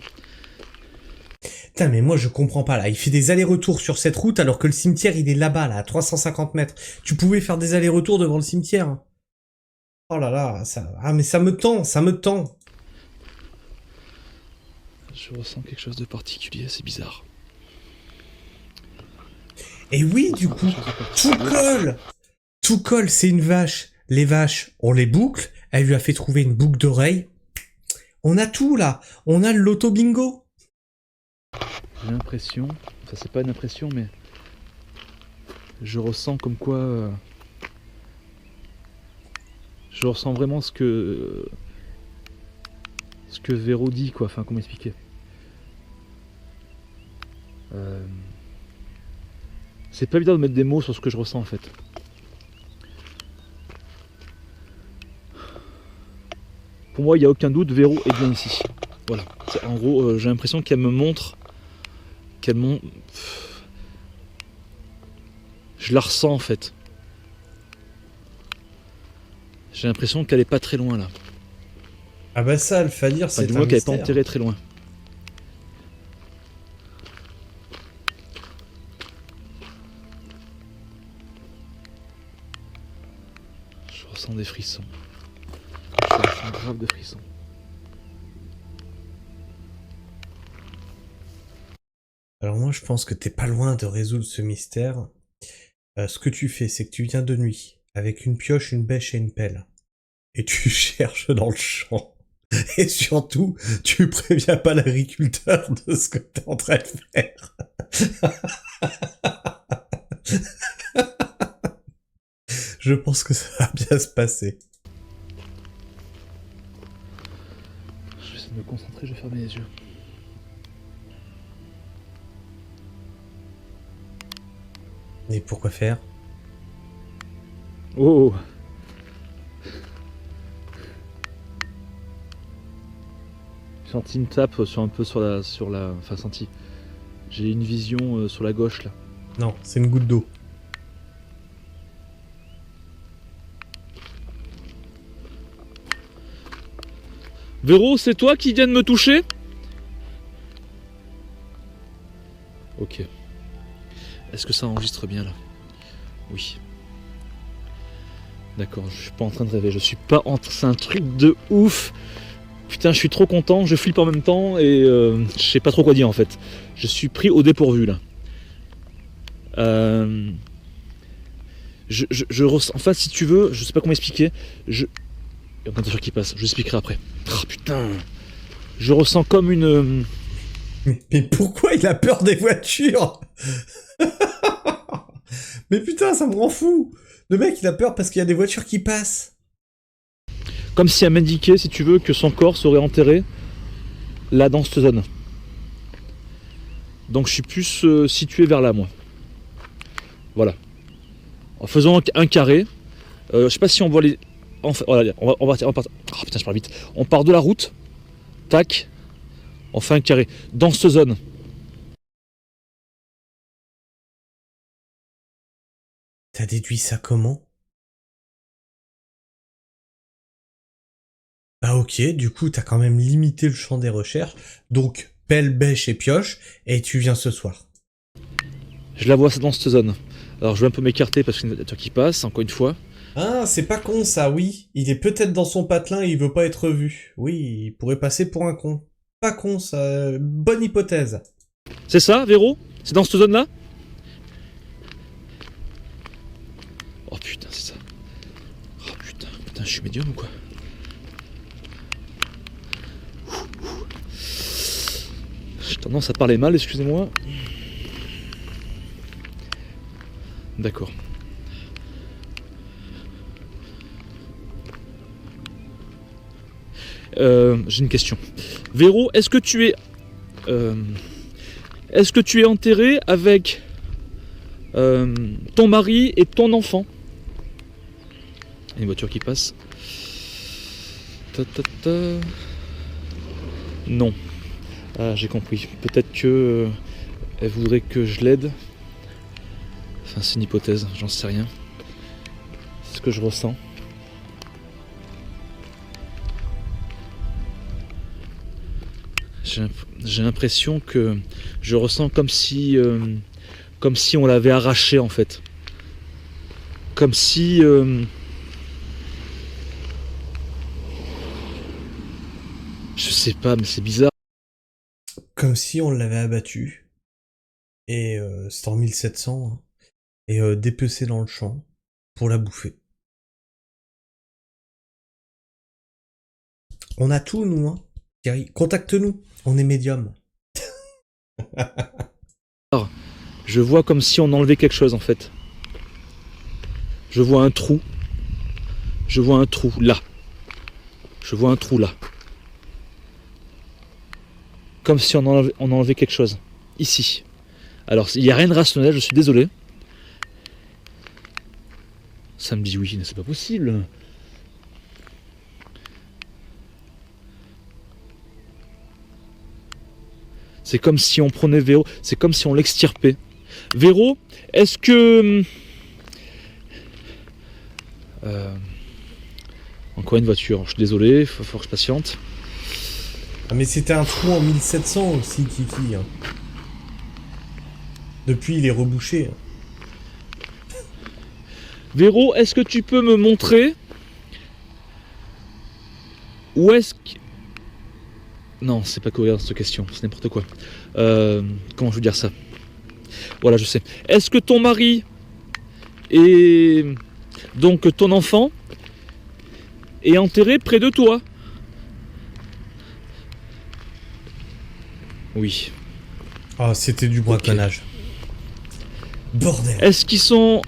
Putain, mais moi je comprends pas là. Il fait des allers-retours sur cette route alors que le cimetière il est là-bas, là, à 350 mètres. Tu pouvais faire des allers-retours devant le cimetière. Oh là là, ça... Ah mais ça me tend. Je ressens quelque chose de particulier, c'est bizarre. Et oui, du coup, tout colle, c'est une vache. Les vaches, on les boucle. Elle lui a fait trouver une boucle d'oreille. On a tout là. On a le loto bingo. J'ai l'impression, enfin c'est pas une impression, mais je ressens comme quoi, je ressens vraiment ce que Véro dit, quoi. Enfin, comment expliquer? C'est pas évident de mettre des mots sur ce que je ressens en fait. Pour moi, il n'y a aucun doute, Véro est bien ici. Voilà. En gros, j'ai l'impression qu'elle me montre. Je la ressens en fait. J'ai l'impression qu'elle est pas très loin là. Ah bah ça, le Fadir, Enfin, c'est du un moins qu'elle est pas mystère. enterrée très loin. Je ressens des frissons. Je ressens grave de frissons. Alors moi, je pense que t'es pas loin de résoudre ce mystère. Ce que tu fais, c'est que tu viens de nuit, avec une pioche, une bêche et une pelle. Et tu cherches dans le champ. Et surtout, tu préviens pas l'agriculteur de ce que t'es en train de faire. Je pense que ça va bien se passer. Je vais essayer de me concentrer, je vais fermer les yeux. Et pourquoi faire? Oh! J'ai senti une tape sur la... Enfin senti. J'ai une vision sur la gauche là. Non, c'est une goutte d'eau. Véro, c'est toi qui viens de me toucher? Ok. Est-ce que ça enregistre bien là? Oui. D'accord, je suis pas en train de rêver, je suis pas en train... C'est un truc de ouf. Putain, je suis trop content, je flippe en même temps et je sais pas trop quoi dire en fait. Je suis pris au dépourvu là. Je ressens... Enfin, si tu veux, je sais pas comment expliquer. Il y a plein de voitures qui passent, je l'expliquerai après. Oh putain. Je ressens comme une... Mais pourquoi il a peur des voitures? Mais putain, ça me rend fou. Le mec, il a peur parce qu'il y a des voitures qui passent. Comme si elle m'indiquait, si tu veux, que son corps serait enterré là dans cette zone. Donc je suis plus situé vers là, moi. Voilà. En faisant un carré, je sais pas si on voit les... Enfin, voilà, on va... Oh putain, je parle vite. On part de la route, tac, on fait un carré. Dans cette zone. T'as déduit ça comment? Bah ok, du coup t'as quand même limité le champ des recherches, donc pelle, bêche et pioche, et tu viens ce soir. Je la vois dans cette zone. Alors je vais un peu m'écarter parce qu'il y a une voiture qui passe, encore une fois. Ah, c'est pas con ça, oui. Il est peut-être dans son patelin et il veut pas être vu. Oui, il pourrait passer pour un con. Pas con ça, bonne hypothèse. C'est ça, Véro? C'est dans cette zone-là? Oh putain, c'est ça. Oh putain, je suis médium ou quoi? J'ai tendance à parler mal, excusez-moi. D'accord. J'ai une question. Véro, est-ce que tu es enterré avec ton mari et ton enfant? Il y a une voiture qui passe. Non. Ah, j'ai compris. Peut-être que elle voudrait que je l'aide. Enfin, c'est une hypothèse, j'en sais rien. C'est ce que je ressens. J'ai l'impression que je ressens comme si on l'avait arraché en fait. Comme si je sais pas, mais c'est bizarre. Comme si on l'avait abattu. Et c'était en 1700. Hein, et dépecé dans le champ pour la bouffer. On a tout, nous, hein. Thierry, contacte-nous. On est médium. Je vois comme si on enlevait quelque chose en fait. Je vois un trou. Je vois un trou là. Je vois un trou là. Comme si on enlevait quelque chose. Ici. Alors, il n'y a rien de rationnel, je suis désolé. Ça me dit oui, mais c'est pas possible. C'est comme si on prenait Véro, c'est comme si on l'extirpait. Véro, est-ce que... Encore une voiture, je suis désolé, il faut que je patiente. Ah mais c'était un trou en 1700 aussi, Kiki. Hein. Depuis, il est rebouché. Véro, est-ce que tu peux me montrer où est-ce que... Non, c'est pas cohérent cette question, c'est n'importe quoi. Comment je veux dire ça? Voilà, je sais. Est-ce que ton mari et donc ton enfant est enterré près de toi? Oui. Ah, c'était du braconnage. Bordel. Est-ce qu'ils sont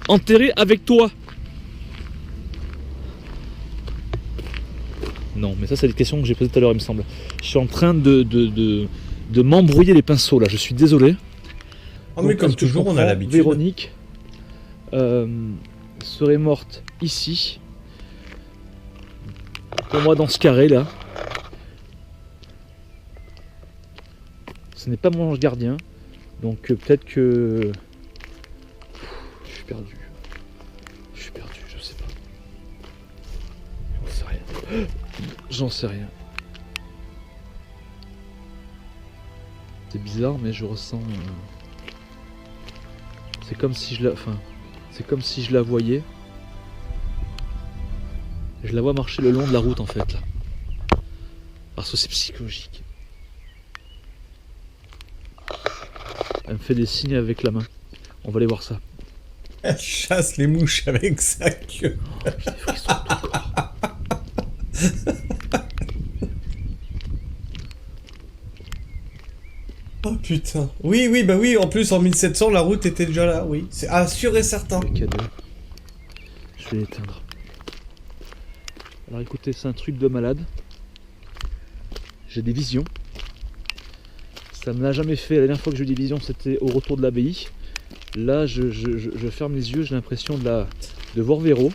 enterrés avec toi? Non, mais ça c'est des questions que j'ai posées tout à l'heure, il me semble. Je suis en train de m'embrouiller les pinceaux là, je suis désolé. Ah, mais Donc, comme est-ce que je toujours, on a comprends, l'habitude. Véronique serait morte ici. Pour moi, dans ce carré là. Ce n'est pas mon ange gardien. Donc peut-être que... Je suis perdu. Je suis perdu, je sais pas. J'en sais rien. J'en sais rien. C'est bizarre, mais je ressens... C'est comme si je la... Enfin... C'est comme si je la voyais. Je la vois marcher le long de la route en fait là. Parce que c'est psychologique. Elle me fait des signes avec la main. On va aller voir ça. Elle chasse les mouches avec sa queue. Oh, j'ai des frissons de tout corps. Oh putain. Oui, oui, bah oui, en plus en 1700, la route était déjà là, oui. C'est sûr et certain. Le cadeau. Je vais l'éteindre. Alors écoutez, c'est un truc de malade. J'ai des visions. Ça me l'a jamais fait. La dernière fois que j'ai eu des visions, c'était au retour de l'abbaye. Là, je ferme les yeux, j'ai l'impression de voir Véro.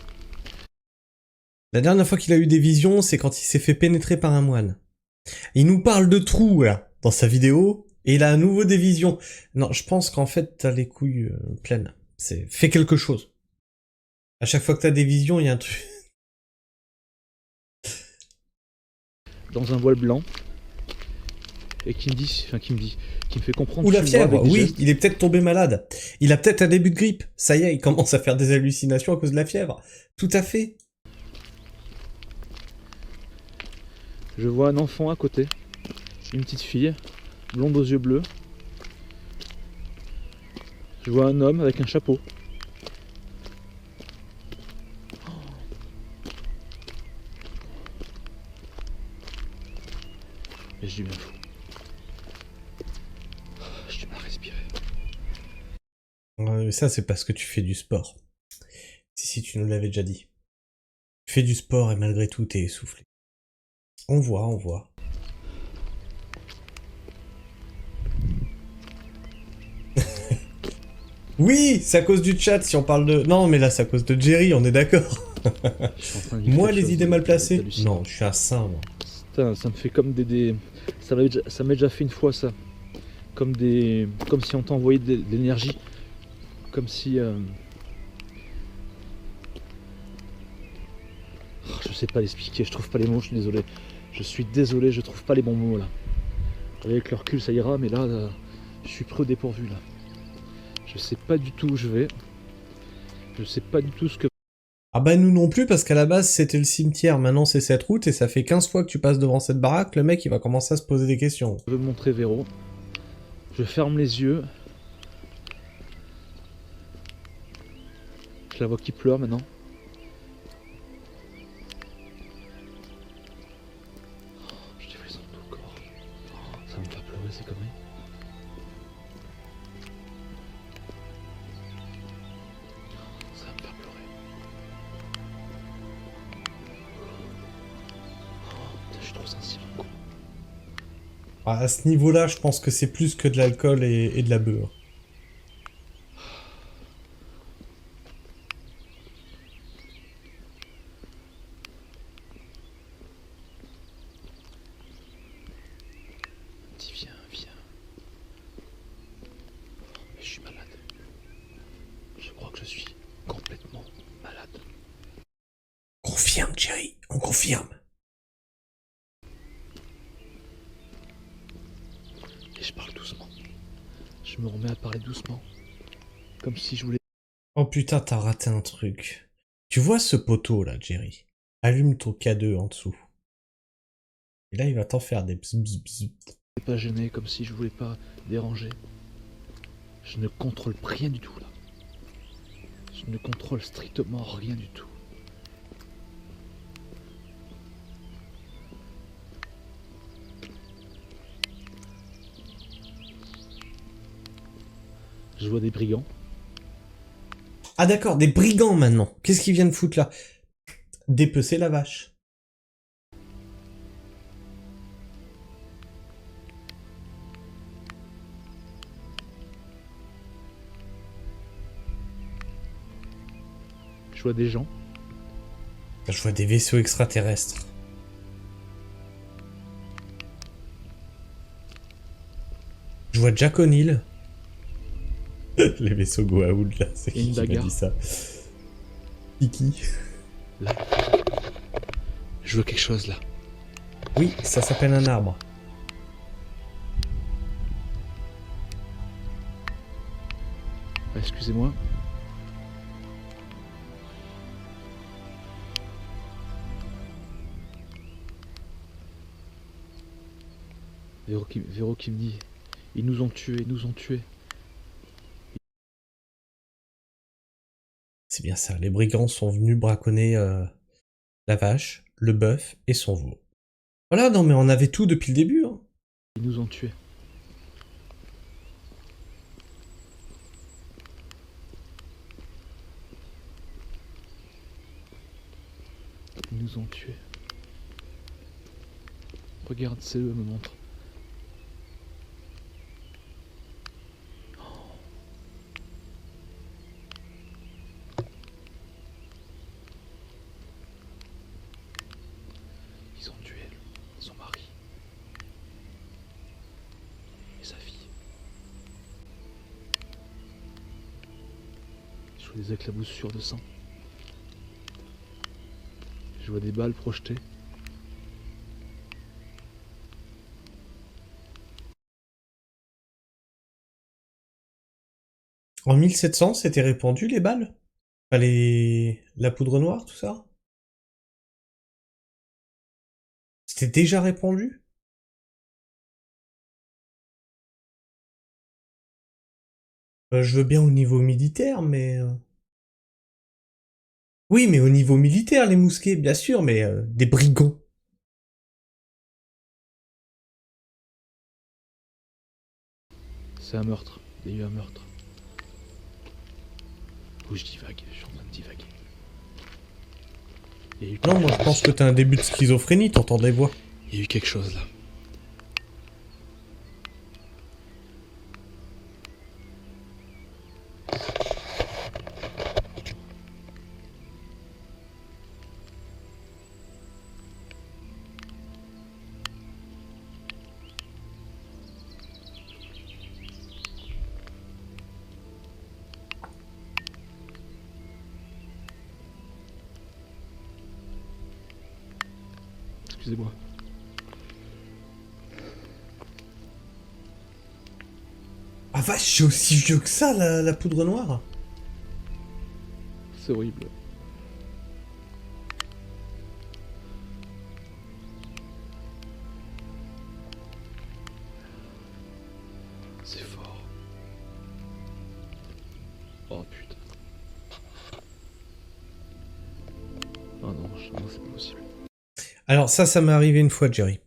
La dernière fois qu'il a eu des visions, c'est quand il s'est fait pénétrer par un moine. Il nous parle de trous, là, dans sa vidéo, et il a à nouveau des visions. Non, je pense qu'en fait, t'as les couilles pleines. Fais quelque chose. À chaque fois que t'as des visions, il y a un truc. Dans un voile blanc. Et qui me fait comprendre. Ou la que je vois fièvre, avec des oui, gestes. il est peut-être tombé malade. Il a peut-être un début de grippe. Ça y est, il commence à faire des hallucinations à cause de la fièvre. Tout à fait. Je vois un enfant à côté. Une petite fille. Blonde aux yeux bleus. Je vois un homme avec un chapeau. Et je dis bien fou. J'ai du mal à respirer. Ça, c'est parce que tu fais du sport. Si, tu nous l'avais déjà dit. Tu fais du sport et malgré tout, t'es essoufflé. On voit, on voit. Oui, c'est à cause du chat si on parle de... Non, mais là, c'est à cause de Jerry, on est d'accord. Moi, les idées mal placées? Non, je suis un saint, moi. Putain, ça me fait comme des... Ça m'a déjà fait une fois, ça. Comme si on t'envoyait de l'énergie. Comme si... Je sais pas l'expliquer, je trouve pas les mots, je suis désolé. Je suis désolé, je trouve pas les bons mots, là. Avec le recul, ça ira, mais là, je suis pris au dépourvu, là. Je sais pas du tout où je vais. Je sais pas du tout ce que... Ah bah nous non plus, parce qu'à la base, c'était le cimetière. Maintenant, c'est cette route, et ça fait 15 fois que tu passes devant cette baraque. Le mec, il va commencer à se poser des questions. Je veux me montrer Véro. Je ferme les yeux. Je la vois qui pleure maintenant. J'ai des frissons de tout le corps. Ça me fait pleurer ces conneries. Ça me fait pleurer. Putain, je suis trop sensible. Ah, à ce niveau-là, je pense que c'est plus que de l'alcool et de la beurre. Viens. Je suis malade. Je crois que je suis complètement malade. Confirme, Jerry, on confirme. Et je parle doucement. Je me remets à parler doucement. Comme si je voulais... Oh putain, t'as raté un truc. Tu vois ce poteau là, Jerry? Allume ton K2 en dessous. Et là, il va t'en faire des bzz bzz bzz. Pas gêné, comme si je voulais pas déranger. Je ne contrôle rien du tout là. Je ne contrôle strictement rien du tout. Je vois des brigands. Ah d'accord, des brigands maintenant. Qu'est-ce qu'ils viennent foutre là? Dépecer la vache. Je vois des gens. Je vois des vaisseaux extraterrestres. Je vois Jack O'Neill. Les vaisseaux Goa'uld là, c'est Et une qui m'a bagarre. dit ça? Kiki. Là. Je vois quelque chose là. Oui, ça s'appelle un arbre. Ah, excusez-moi. Véro qui me dit, ils nous ont tués, ils nous ont tués. C'est bien ça, les brigands sont venus braconner la vache, le bœuf et son veau. Voilà, non mais on avait tout depuis le début. Hein. Ils nous ont tués. Ils nous ont tués. Regarde, c'est eux, me montre. Ils ont tué son mari et sa fille. Je vois des éclaboussures de sang. Je vois des balles projetées. En 1700, c'était répandu les balles? Enfin, la poudre noire, tout ça? C'était déjà répandu? Je veux bien au niveau militaire, mais... Oui, mais au niveau militaire, les mousquets, bien sûr, mais des brigands. C'est un meurtre. Il y a eu un meurtre. Où je divague, je suis en train de divaguer. Il y a eu Non, quelque moi je chose. pense que t'as un début de schizophrénie, t'entends des voix. Il y a eu quelque chose là. Excusez-moi. Ah vache, c'est aussi vieux que ça, la poudre noire? C'est horrible. C'est fort. Oh putain. Oh non, c'est pas possible. Alors ça m'est arrivé une fois, Jerry.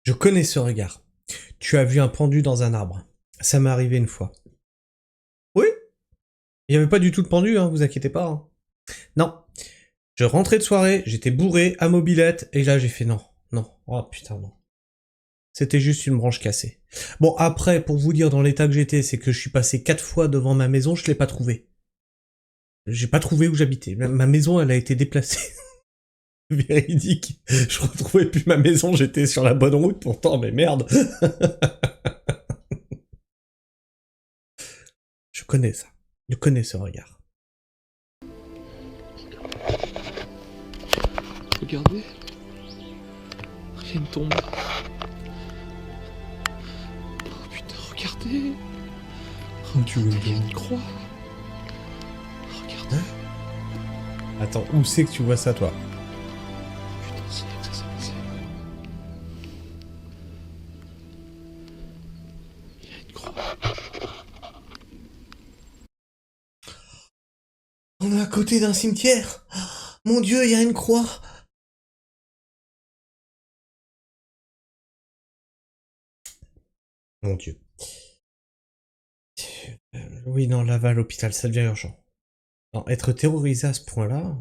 Je connais ce regard. Tu as vu un pendu dans un arbre. Ça m'est arrivé une fois. Oui? Il n'y avait pas du tout de pendu, hein, vous inquiétez pas. Hein. Non. Je rentrais de soirée, j'étais bourré, à mobilette, et là j'ai fait non. Non. Oh putain, non. C'était juste une branche cassée. Bon, après, pour vous dire dans l'état que j'étais, c'est que je suis passé 4 fois devant ma maison, je l'ai pas trouvé. J'ai pas trouvé où j'habitais. Ma maison, elle a été déplacée. Véridique. Je retrouvais plus ma maison, j'étais sur la bonne route pourtant, mais merde. Je connais ça. Je connais ce regard. Regardez. Rien ne tombe. Oh putain, regardez. Tu veux Il y a une croix. Regardez. Attends, où c'est que tu vois ça, toi? Putain, c'est là que ça s'est passé. On est à côté d'un cimetière. Mon Dieu, il y a une croix. Mon Dieu. Oui, non, là-bas à l'hôpital, ça devient urgent. Non, être terrorisé à ce point-là...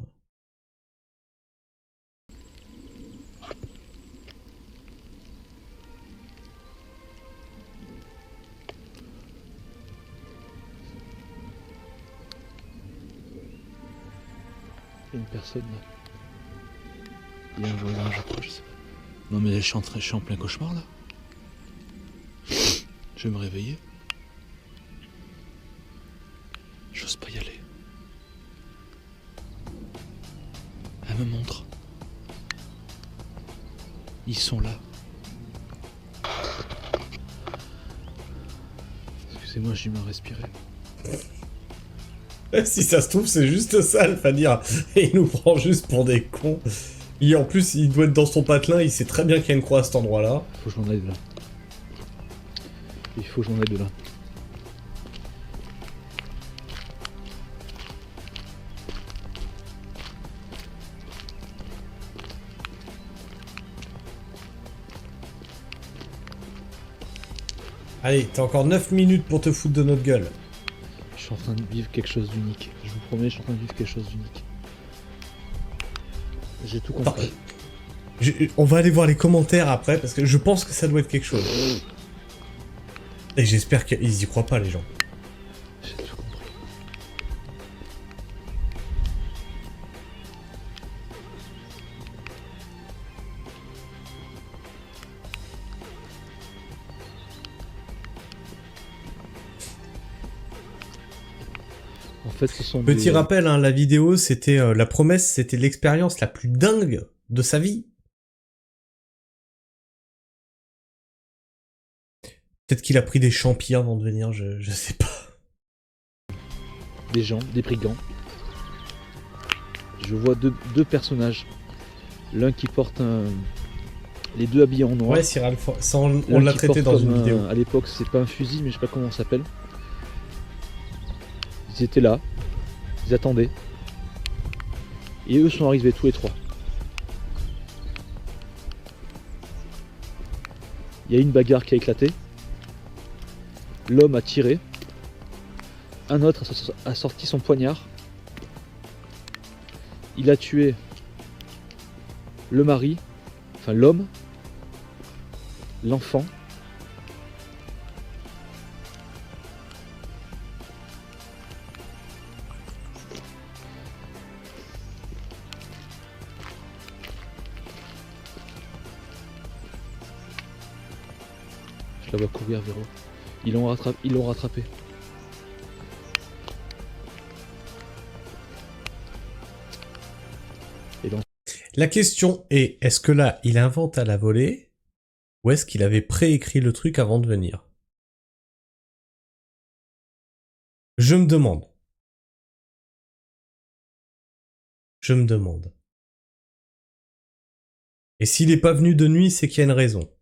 Il y a une personne là. Il y a un voisin, je crois, je sais pas. Non mais je suis en plein cauchemar là. Je vais me réveiller. J'ose pas y aller. Elle me montre. Ils sont là. Excusez-moi, j'ai du mal à respirer. Si ça se trouve, c'est juste ça, le Fanir. Et il nous prend juste pour des cons. Et en plus, il doit être dans son patelin, il sait très bien qu'il y a une croix à cet endroit-là. Faut que je m'en aille de là. Il faut que je m'en aille de là. Allez, t'as encore 9 minutes pour te foutre de notre gueule. Je suis en train de vivre quelque chose d'unique. Je vous promets, je suis en train de vivre quelque chose d'unique. J'ai tout compris. Attends, on va aller voir les commentaires après, parce que je pense que ça doit être quelque chose. Et j'espère qu'ils y croient pas, les gens. J'ai tout compris. En fait, ce sont Petit des... rappel, hein, la vidéo, c'était la promesse, c'était l'expérience la plus dingue de sa vie. Peut-être qu'il a pris des champis avant de venir, je sais pas. des gens, des brigands. Je vois deux personnages. L'un qui porte un... Les deux habillés en noir. Ouais, Cyril, ça on L'un l'a qui traité porte dans une comme vidéo. à l'époque, c'est pas un fusil, mais je sais pas comment ça s'appelle. Ils étaient là. Ils attendaient. Et eux sont arrivés tous les trois. Il y a une bagarre qui a éclaté. L'homme a tiré. Un autre a sorti son poignard. Il a tué le mari, enfin l'homme, l'enfant. Je la vois courir vers eux. Ils l'ont rattrapé. Et donc, La question est, est-ce que là, il invente à la volée, ou est-ce qu'il avait préécrit le truc avant de venir? Je me demande. Je me demande. Et s'il est pas venu de nuit, c'est qu'il y a une raison.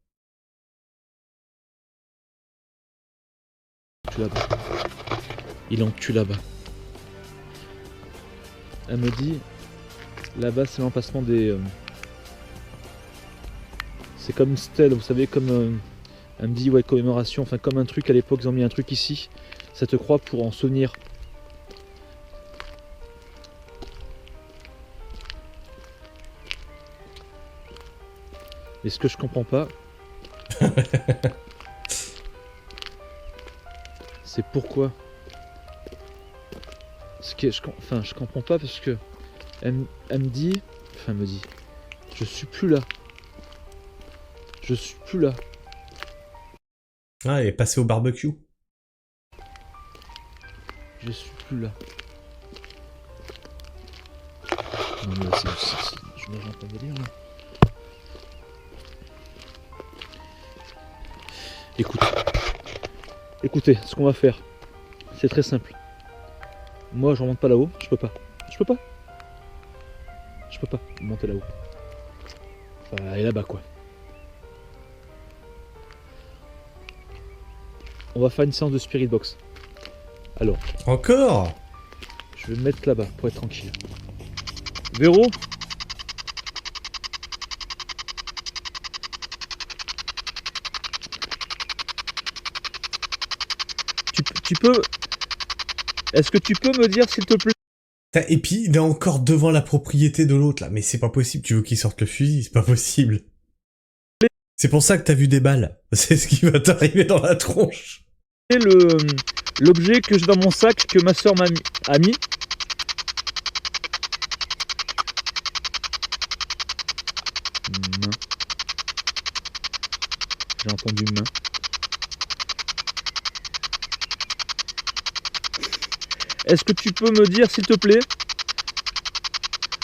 tue là-bas. Il en tue là-bas. Elle me dit, là-bas c'est l'emplacement des... c'est comme une stèle, vous savez, comme... elle me dit, ouais, commémoration, enfin comme un truc à l'époque, ils ont mis un truc ici. Ça te croit pour en souvenir. Et ce que je comprends pas, c'est pourquoi. Je comprends pas parce que elle me dit, enfin elle me dit, je suis plus là. Je suis plus là. Ah, il est passé au barbecue. Je suis plus là. Non mais là, je me rends pas délire là. Écoutez, ce qu'on va faire, c'est très simple. Moi, je remonte pas là-haut, je peux pas. Je peux pas monter là-haut. Enfin, aller là-bas, quoi. on va faire une séance de Spirit Box. Alors, Encore? je vais me mettre là-bas pour être tranquille. Véro? Tu peux... Est-ce que tu peux me dire, s'il te plaît? Et puis, il est encore devant la propriété de l'autre, là. Mais c'est pas possible, tu veux qu'il sorte le fusil, c'est pas possible. C'est pour ça que t'as vu des balles. C'est ce qui va t'arriver dans la tronche. L'objet que j'ai dans mon sac que ma soeur a mis. Main. J'ai entendu main. Est-ce que tu peux me dire, s'il te plaît?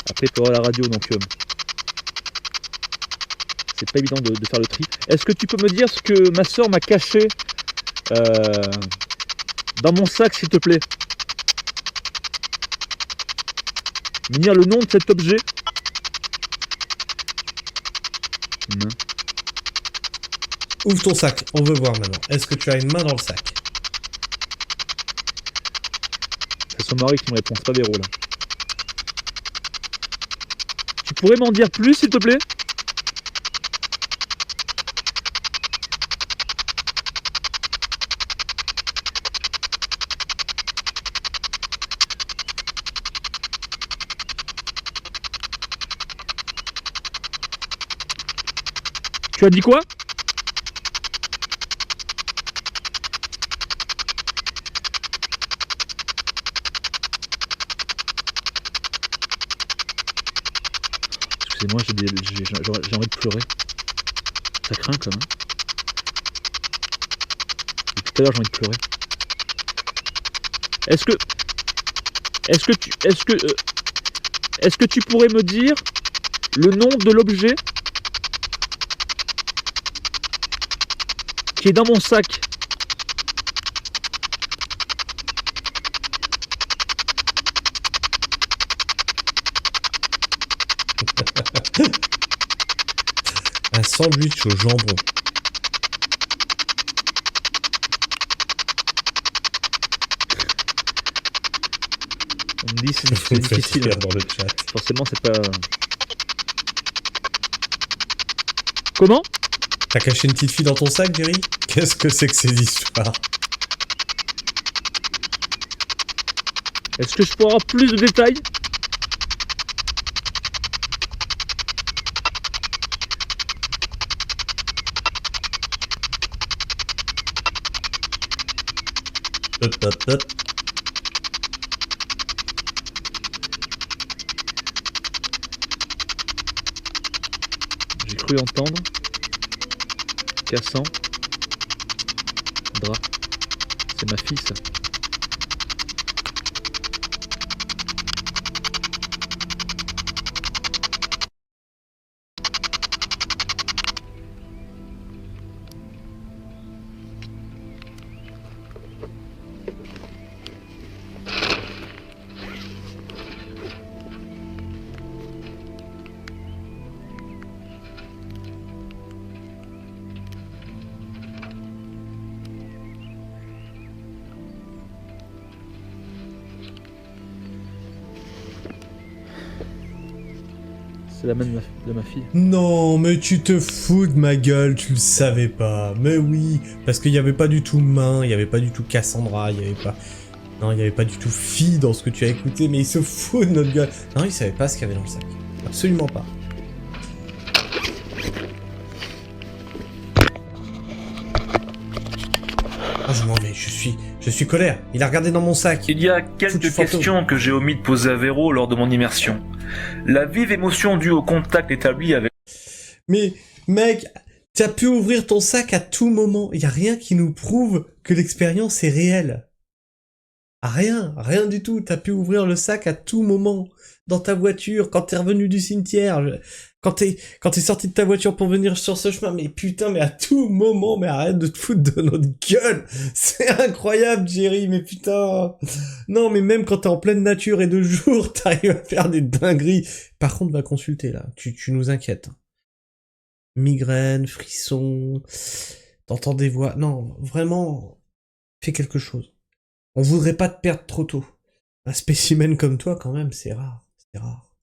Après, tu auras la radio, donc c'est pas évident de faire le tri. Est-ce que tu peux me dire ce que ma soeur m'a caché dans mon sac, s'il te plaît? Me dire le nom de cet objet? Main. Ouvre ton sac, on veut voir maintenant. Est-ce que tu as une main dans le sac? C'est son mari qui me répond, c'est pas Véro là. Tu pourrais m'en dire plus, s'il te plaît? Tu as dit quoi? Excusez-moi, j'ai envie de pleurer. Ça craint quand même. Depuis tout à l'heure, j'ai envie de pleurer. Est-ce que tu pourrais me dire le nom de l'objet qui est dans mon sac? Un sandwich au jambon. On me dit c'est difficile. Dans le chat. Forcément, c'est pas... Comment? T'as caché une petite fille dans ton sac, Jerry? Qu'est-ce que c'est que ces histoires? Est-ce que je peux avoir plus de détails? J'ai cru entendre cassant drap. C'est ma fille ça. C'est la main de ma fille. Non, mais tu te fous de ma gueule, tu le savais pas. Mais oui, parce qu'il y avait pas du tout main, il y avait pas du tout Cassandra, il y avait pas... Non, il y avait pas du tout fille dans ce que tu as écouté, mais il se fout de notre gueule. Non, il savait pas ce qu'il y avait dans le sac. Absolument pas. Oh, je m'en vais, je suis colère. Il a regardé dans mon sac. Il y a Foutu quelques fantôme. questions que j'ai omis de poser à Véro lors de mon immersion. La vive émotion due au contact établi avec... Mais, mec, t'as pu ouvrir ton sac à tout moment. Il y a rien qui nous prouve que l'expérience est réelle. Rien du tout. T'as pu ouvrir le sac à tout moment. Dans ta voiture, quand t'es revenu du cimetière, quand t'es sorti de ta voiture pour venir sur ce chemin. Mais putain, mais à tout moment, mais arrête de te foutre de notre gueule. C'est incroyable, Jerry, mais putain. Non, mais même quand t'es en pleine nature et de jour, t'arrives à faire des dingueries. Par contre, va consulter, là. Tu nous inquiètes. Migraine, frisson, t'entends des voix. Non, vraiment, fais quelque chose. On voudrait pas te perdre trop tôt. Un spécimen comme toi, quand même, c'est rare. C'est rare.